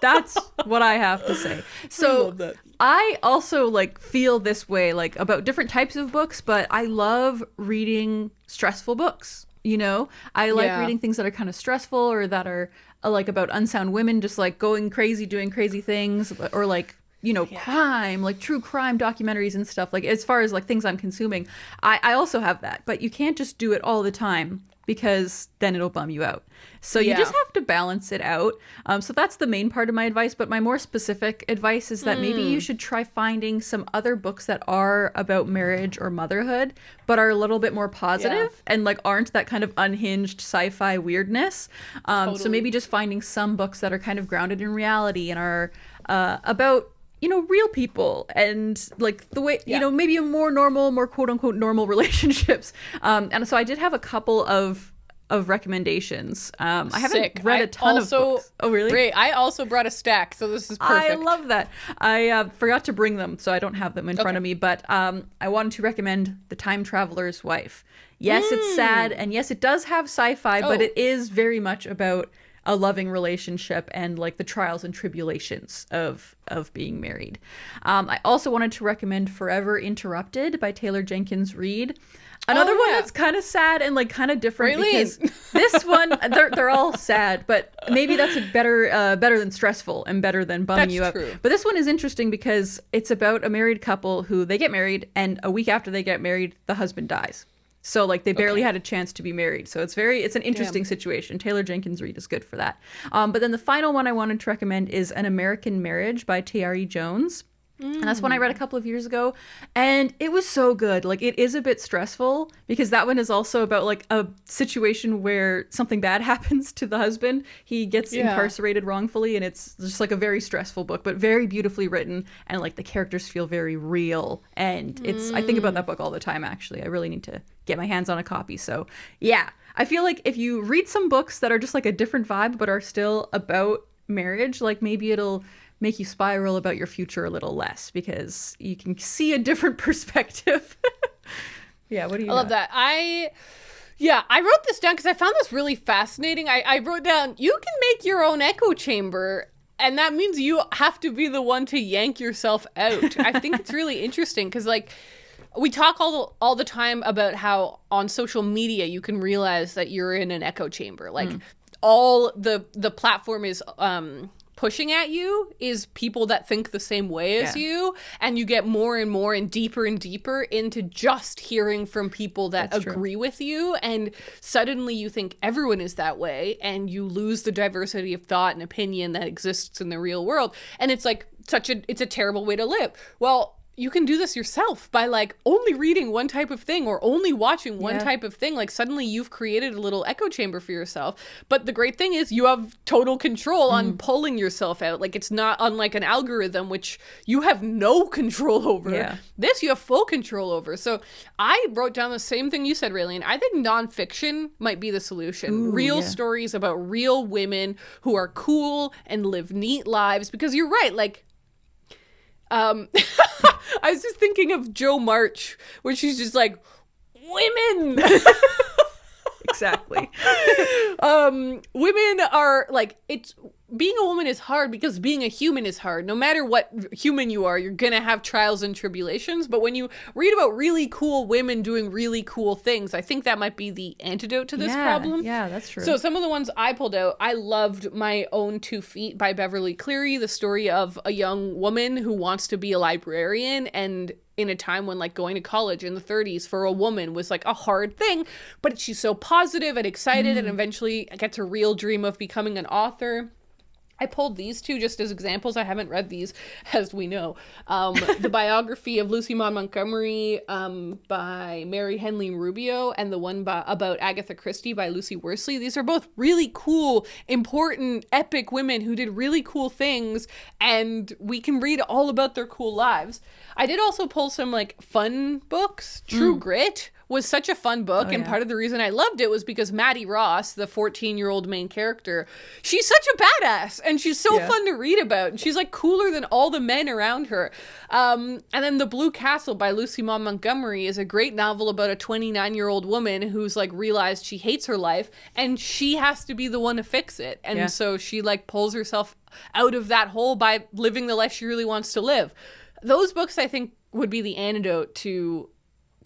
That's what I have to say. So I also like feel this way like about different types of books, but I love reading stressful books. You know, I like reading things that are kind of stressful or that are like about unsound women just like going crazy, doing crazy things, or like, you know, crime, like true crime documentaries and stuff. Like as far as like things I'm consuming, I also have that, but you can't just do it all the time because then it'll bum you out. So you just have to balance it out. So that's the main part of my advice. But my more specific advice is that maybe you should try finding some other books that are about marriage or motherhood, but are a little bit more positive and like aren't that kind of unhinged sci-fi weirdness. So maybe just finding some books that are kind of grounded in reality and are about, you know, real people and like the way, you know, maybe a more normal, more quote unquote normal relationships. And so I did have a couple of recommendations. I haven't read a ton of books. Oh, really? Great. I also brought a stack, so this is perfect. I love that. I forgot to bring them, so I don't have them in front of me, but I wanted to recommend The Time Traveler's Wife. Yes, it's sad, and yes, it does have sci-fi, but it is very much about a loving relationship and like the trials and tribulations of being married. I also wanted to recommend Forever Interrupted by Taylor Jenkins Reid. Another one that's kind of sad and like kind of different because this one, they're all sad, but maybe that's better than stressful and better than bumming you up. But this one is interesting because it's about a married couple who they get married, and a week after they get married, the husband dies. So like they barely had a chance to be married. So it's an interesting situation. Taylor Jenkins Reid is good for that. But then the final one I wanted to recommend is An American Marriage by T.R.E. Jones. And that's one I read a couple of years ago, and it was so good. Like, it is a bit stressful because that one is also about like a situation where something bad happens to the husband. He gets incarcerated wrongfully, and it's just like a very stressful book, but very beautifully written, and like the characters feel very real. And I think about that book all the time, actually. I really need to get my hands on a copy. So yeah, I feel like if you read some books that are just like a different vibe but are still about marriage, like maybe it'll make you spiral about your future a little less because you can see a different perspective. Yeah, what do you love that. I wrote this down because I found this really fascinating. I wrote down, you can make your own echo chamber, and that means you have to be the one to yank yourself out. I think it's really interesting because like we talk all the time about how on social media you can realize that you're in an echo chamber. Like all the platform is pushing at you is people that think the same way as you, and you get more and more and deeper into just hearing from people that agree with you, and suddenly you think everyone is that way, and you lose the diversity of thought and opinion that exists in the real world. And it's like it's a terrible way to live. Well, you can do this yourself by like only reading one type of thing or only watching one type of thing. Like suddenly you've created a little echo chamber for yourself. But the great thing is you have total control on pulling yourself out. Like it's not unlike an algorithm, which you have no control over. Yeah. This you have full control over. So I wrote down the same thing you said, Raylene. I think nonfiction might be the solution. Real stories about real women who are cool and live neat lives. Because you're right, like I was just thinking of Jo March, where she's just like, women. Exactly. Women are like, being a woman is hard because being a human is hard. No matter what human you are, you're gonna have trials and tribulations. But when you read about really cool women doing really cool things, I think that might be the antidote to this problem. Yeah, that's true. So some of the ones I pulled out, I loved My Own 2 Feet by Beverly Cleary, the story of a young woman who wants to be a librarian, and in a time when like going to college in the 30s for a woman was like a hard thing, but she's so positive and excited and eventually gets a real dream of becoming an author. I pulled these two just as examples. I haven't read these, as we know. The biography of Lucy Maud Montgomery by Mary Henley Rubio, and the one about Agatha Christie by Lucy Worsley. These are both really cool, important, epic women who did really cool things, and we can read all about their cool lives. I did also pull some like fun books. True Grit was such a fun book, and part of the reason I loved it was because Maddie Ross, the 14-year-old main character, she's such a badass, and she's so fun to read about, and she's like cooler than all the men around her. And then The Blue Castle by Lucy Maud Montgomery is a great novel about a 29-year-old woman who's like realized she hates her life, and she has to be the one to fix it. And so she like pulls herself out of that hole by living the life she really wants to live. Those books, I think, would be the antidote to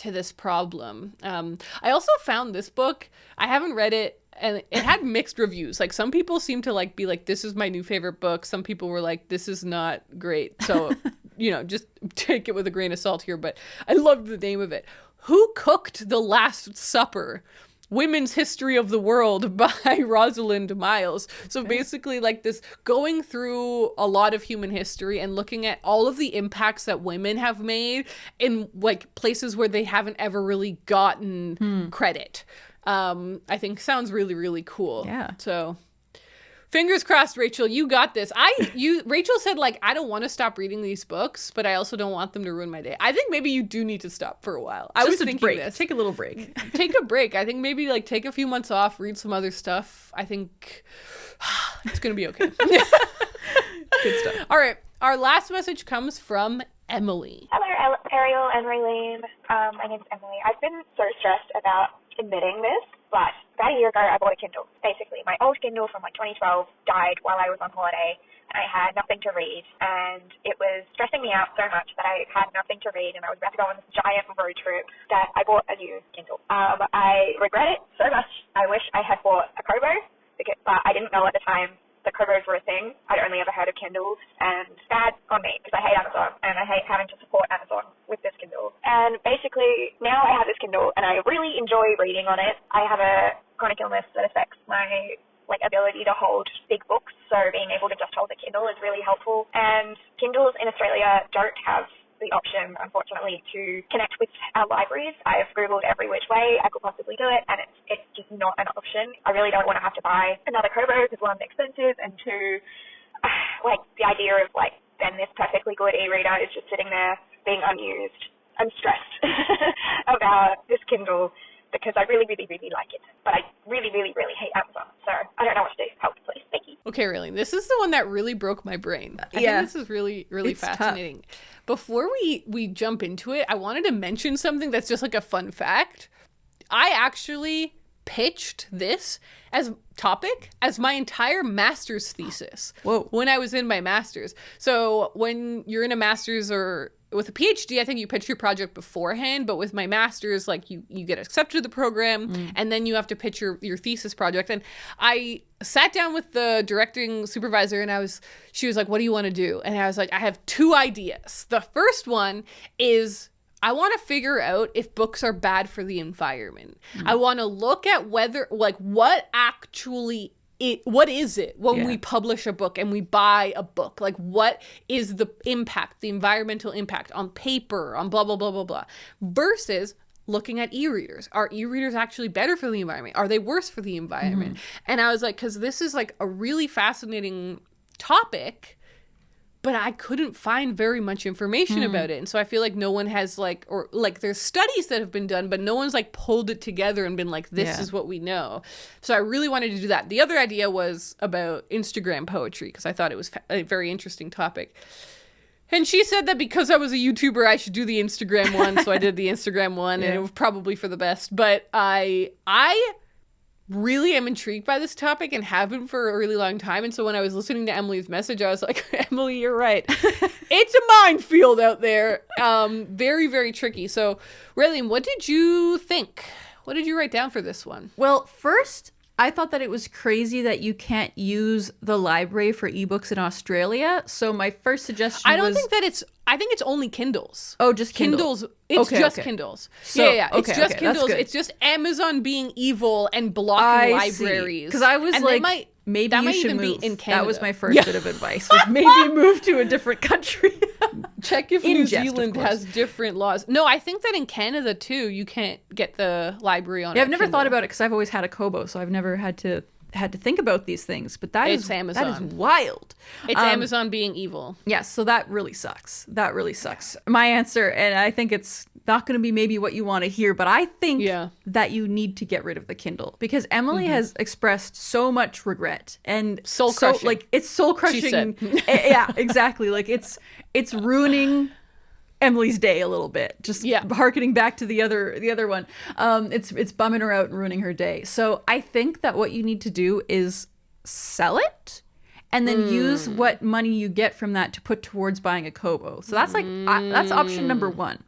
this problem. I also found this book. I haven't read it, and it had mixed reviews. Like some people seem to like be like, this is my new favorite book. Some people were like, this is not great. So, just take it with a grain of salt here. But I loved the name of it. Who Cooked the Last Supper? Women's History of the World by Rosalind Miles. So basically like this, going through a lot of human history and looking at all of the impacts that women have made in like places where they haven't ever really gotten credit. I think sounds really, really cool. Yeah. So Fingers crossed, Rachel, you got this. Rachel said, like, I don't want to stop reading these books, but I also don't want them to ruin my day. I think maybe you do need to stop for a while. I was thinking break. this. Take a little break. Take a break. I think maybe, like, take a few months off, read some other stuff. I think it's going to be okay. Good stuff. All right. Our last message comes from Emily. Hello, Ariel and Raylene. My name's Emily. I've been so stressed about admitting this, but about a year ago, I bought a Kindle. Basically, my old Kindle from like 2012 died while I was on holiday, and I had nothing to read, and it was stressing me out so much that I had nothing to read, and I was about to go on this giant road trip that I bought a new Kindle. I regret it so much. I wish I had bought a Kobo, but I didn't know at the time the Kobos were a thing. I'd only ever heard of Kindles, and bad on me because I hate Amazon and I hate having to support Amazon with this Kindle. And basically, now I have this Kindle and I really enjoy reading on it. I have a chronic illness that affects my ability to hold big books, so being able to just hold the Kindle is really helpful. And Kindles in Australia don't have the option, unfortunately, to connect with our libraries. I've Googled every which way I could possibly do it, and it's just not an option. I really don't want to have to buy another Kobo because, one, it's expensive, and two, like, the idea of, like, then this perfectly good e-reader is just sitting there being unused. I'm stressed about this Kindle because I really, really, really like it. But I really, really, really hate Amazon. So I don't know what to do. Help, please. Thank you. Okay, really. This is the one that really broke my brain. I think this is really, really fascinating. Tough. Before we jump into it, I wanted to mention something that's just like a fun fact. I actually pitched this as topic as my entire master's thesis. Whoa. When I was in my master's. So when you're in a master's or with a PhD, I think you pitch your project beforehand, but with my master's, like you get accepted to the program and then you have to pitch your thesis project. And I sat down with the directing supervisor and she was like, what do you want to do? And I was like, I have two ideas. The first one is I want to figure out if books are bad for the environment. I want to look at whether, like, what is it when we publish a book and we buy a book? Like, what is the impact, the environmental impact on paper, on blah, blah, blah, blah, blah, versus looking at e-readers. Are e-readers actually better for the environment? Are they worse for the environment? And I was like, because this is like a really fascinating topic, but I couldn't find very much information about it. And so I feel like no one has there's studies that have been done, but no one's like pulled it together and been like, this is what we know. So I really wanted to do that. The other idea was about Instagram poetry, because I thought it was a very interesting topic. And she said that because I was a YouTuber, I should do the Instagram one. So I did the Instagram one and it was probably for the best. But I really am intrigued by this topic and have been for a really long time. And so when I was listening to Emily's message, I was like, Emily, you're right. It's a minefield out there. Very, very tricky. So, Raylene, what did you think? What did you write down for this one? Well, first, I thought that it was crazy that you can't use the library for ebooks in Australia. So my first suggestion I think it's only Kindles. Oh, just Kindles. It's just Kindles. So, It's just Kindles. It's just Amazon being evil and blocking libraries. Because I was like, maybe you should move. In Canada. That was my first bit of advice. Was maybe move to a different country. Check if New Zealand has different laws. No, I think that in Canada too, you can't get the library on. Yeah, I've never thought about it because I've always had a Kobo, so I've never had to think about these things. But it's Amazon. That is wild. It's Amazon being evil. Yes, so that really sucks. That really sucks. My answer, and I think it's not going to be maybe what you want to hear, but I think that you need to get rid of the Kindle because Emily has expressed so much regret and soul crushing. It's soul crushing. Yeah, exactly. Like it's ruining Emily's day a little bit. Just harkening back to the other one. It's bumming her out and ruining her day. So I think that what you need to do is sell it and then use what money you get from that to put towards buying a Kobo. So that's that's option number one.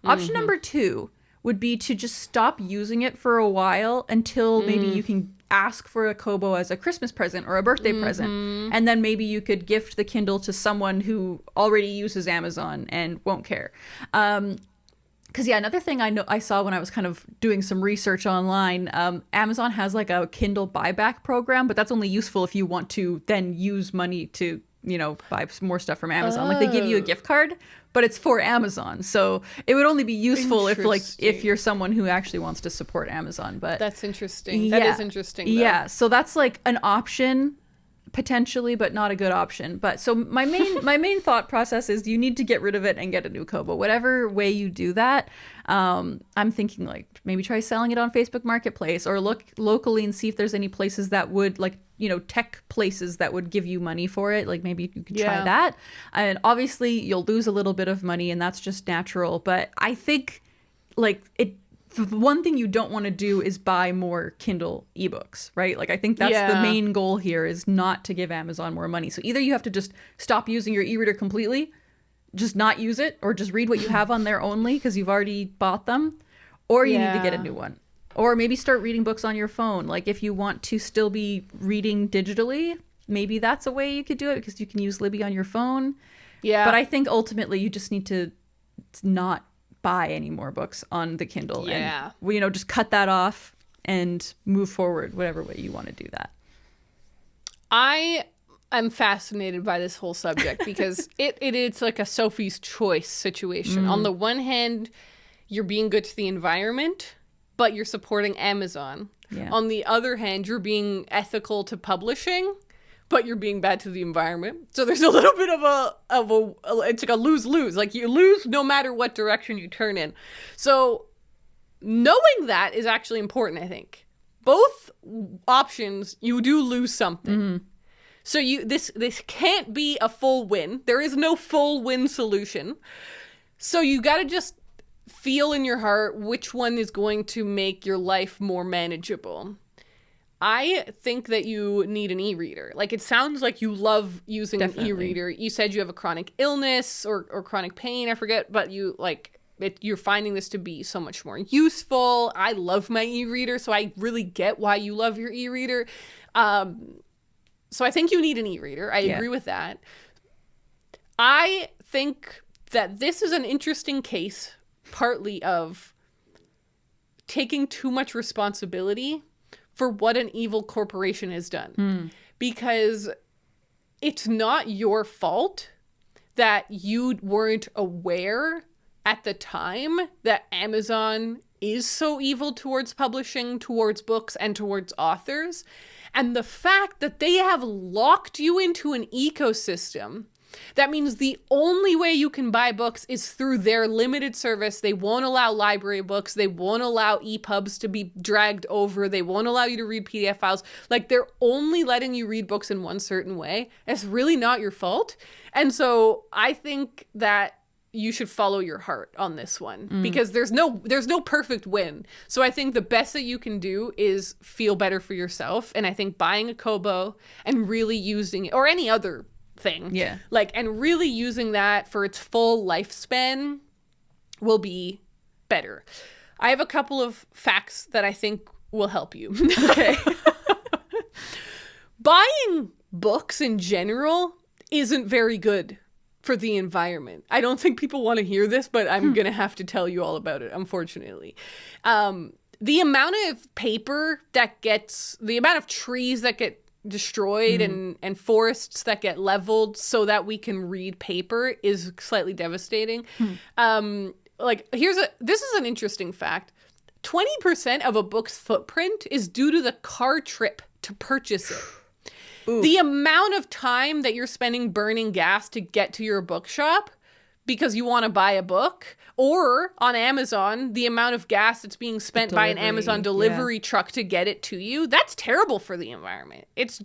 Option number two would be to just stop using it for a while until maybe you can ask for a Kobo as a Christmas present or a birthday present. And then maybe you could gift the Kindle to someone who already uses Amazon and won't care. Because another thing I saw when I was kind of doing some research online, Amazon has like a Kindle buyback program, but that's only useful if you want to then use money to buy some more stuff from Amazon. Like they give you a gift card, but it's for Amazon. So it would only be useful if you're someone who actually wants to support Amazon. But that's interesting. That is interesting. Though. Yeah. So that's like an option potentially, but not a good option. But so my main thought process is you need to get rid of it and get a new Kobo. Whatever way you do that, I'm thinking like maybe try selling it on Facebook Marketplace, or look locally and see if there's any places that would, like, you know, tech places that would give you money for it. Like maybe you could try that. And obviously you'll lose a little bit of money, and that's just natural. But I think like the one thing you don't want to do is buy more Kindle ebooks, right? Like I think that's the main goal here, is not to give Amazon more money. So either you have to just stop using your e-reader completely, just not use it, or just read what you have on there only because you've already bought them, or you need to get a new one. Or maybe start reading books on your phone. Like if you want to still be reading digitally, maybe that's a way you could do it, because you can use Libby on your phone. Yeah. But I think ultimately you just need to not buy any more books on the Kindle. And, you know, just cut that off and move forward whatever way you want to do that. I am fascinated by this whole subject because it's like a Sophie's choice situation. On the one hand, you're being good to the environment, but you're supporting Amazon. Yeah. On the other hand, you're being ethical to publishing, but you're being bad to the environment. So there's a little bit of a it's like a lose-lose. Like you lose no matter what direction you turn in. So knowing that is actually important, I think. Both options, you do lose something. So this can't be a full win. There is no full win solution. So you got to just feel in your heart which one is going to make your life more manageable. I think that you need an e-reader. Like, it sounds like you love using an e-reader. You said you have a chronic illness or chronic pain, I forget, but you're finding this to be so much more useful. I love my e-reader, so I really get why you love your e-reader. So I think you need an e-reader. I agree with that. I think that this is an interesting case, partly of taking too much responsibility for what an evil corporation has done. Because it's not your fault that you weren't aware at the time that Amazon is so evil towards publishing, towards books, and towards authors. And the fact that they have locked you into an ecosystem, that means the only way you can buy books is through their limited service. They won't allow library books. They won't allow EPUBs to be dragged over. They won't allow you to read PDF files. Like, they're only letting you read books in one certain way. It's really not your fault. And so I think that you should follow your heart on this one, because there's no perfect win. So I think the best that you can do is feel better for yourself. And I think buying a Kobo and really using it, or any other thing, and really using that for its full lifespan will be better. I have a couple of facts that I think will help you. Okay. Buying books in general isn't very good for the environment. I don't think people want to hear this, but I'm going to have to tell you all about it, unfortunately. The amount of paper that the amount of trees that get destroyed and forests that get leveled so that we can read paper is slightly devastating. This is an interesting fact. 20% of a book's footprint is due to the car trip to purchase it. Ooh. The amount of time that you're spending burning gas to get to your bookshop because you want to buy a book, or on Amazon, the amount of gas that's being spent by an Amazon delivery truck to get it to you, that's terrible for the environment. It's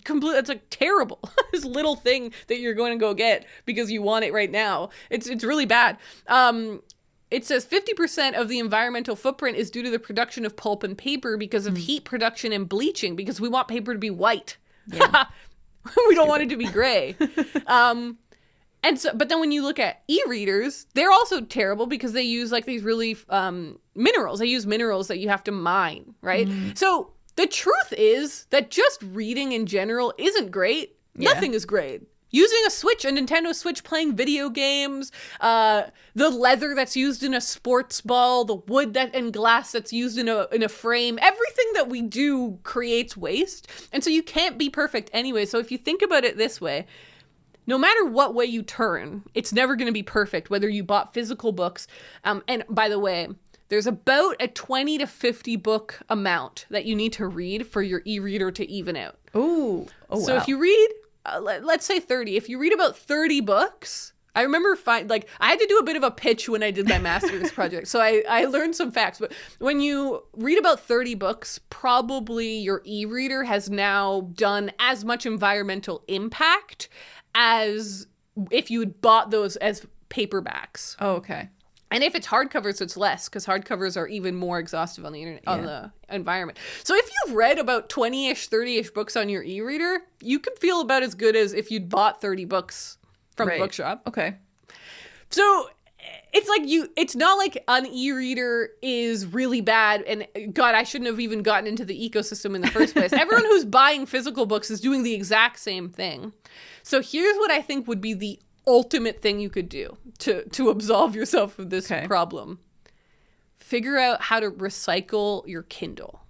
like terrible. This little thing that you're going to go get because you want it right now. It's really bad. It says 50% of the environmental footprint is due to the production of pulp and paper because of heat production and bleaching, because we want paper to be white. Yeah. We don't want it to be gray. But then when you look at e-readers, they're also terrible because they use like these really minerals. They use minerals that you have to mine, right? So the truth is that just reading in general isn't great. Yeah. Nothing is great. Using a Switch, a Nintendo Switch, playing video games, the leather that's used in a sports ball, the wood and glass that's used in a frame, everything that we do creates waste. And so you can't be perfect anyway. So if you think about it this way, no matter what way you turn, it's never going to be perfect, whether you bought physical books. And by the way, there's about a 20 to 50 book amount that you need to read for your e-reader to even out. So if you read let's say 30. If you read about 30 books, I remember I had to do a bit of a pitch when I did my master's project. So I learned some facts. But when you read about 30 books, probably your e-reader has now done as much environmental impact as if you had bought those as paperbacks. Oh, okay. And if it's hardcovers, it's less, because hardcovers are even more exhaustive on the internet, on the environment. So if you've read about 20-ish, 30-ish books on your e-reader, you can feel about as good as if you'd bought 30 books from a bookshop. Okay. So it's like it's not like an e-reader is really bad and God, I shouldn't have even gotten into the ecosystem in the first place. Everyone who's buying physical books is doing the exact same thing. So here's what I think would be the ultimate thing you could do to absolve yourself of this problem. Figure out how to recycle your Kindle.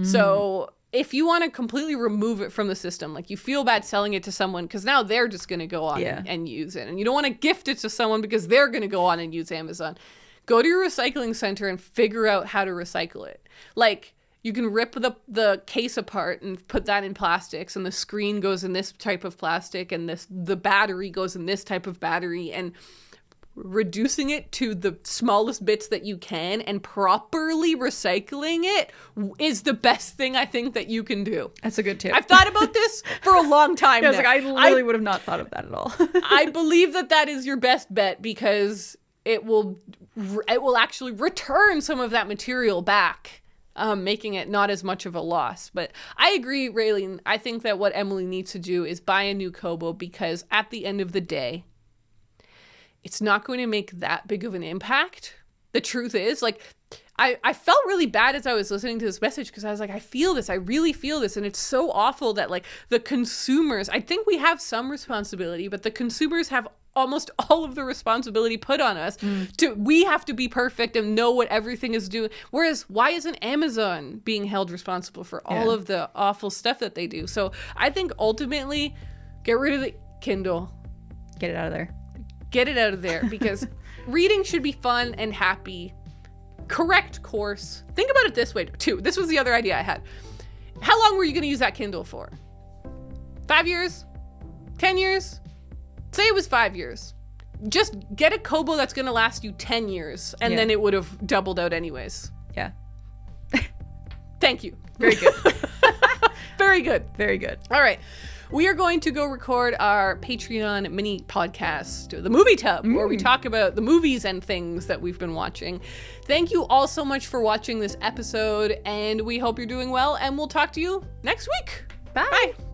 So if you want to completely remove it from the system, like you feel bad selling it to someone because now they're just going to go on and use it. And you don't want to gift it to someone because they're going to go on and use Amazon. Go to your recycling center and figure out how to recycle it. Like you can rip the case apart and put that in plastics, and the screen goes in this type of plastic, and the battery goes in this type of battery, and reducing it to the smallest bits that you can and properly recycling it is the best thing I think that you can do. That's a good tip. I've thought about this for a long time now. I literally would have not thought of that at all. I believe that is your best bet because it will actually return some of that material back. Making it not as much of a loss. But I agree, Raylene. I think that what Emily needs to do is buy a new Kobo, because at the end of the day, it's not going to make that big of an impact. The truth is, like, I felt really bad as I was listening to this message because I was like, I feel this. I really feel this. And it's so awful that, like, the consumers, I think we have some responsibility, but the consumers have almost all of the responsibility put on us. We have to be perfect and know what everything is doing. Whereas why isn't Amazon being held responsible for all of the awful stuff that they do? So I think ultimately, get rid of the Kindle. Get it out of there. Get it out of there, because reading should be fun and happy. Correct course. Think about it this way too. This was the other idea I had. How long were you going to use that Kindle for? 5 years? 10 years? Say it was 5 years. Just get a Kobo that's going to last you 10 years, and then it would have doubled out anyways. Yeah. Thank you. Very good. Very good. Very good. All right. We are going to go record our Patreon mini podcast, The Movie Tub, where we talk about the movies and things that we've been watching. Thank you all so much for watching this episode, and we hope you're doing well, and we'll talk to you next week. Bye. Bye.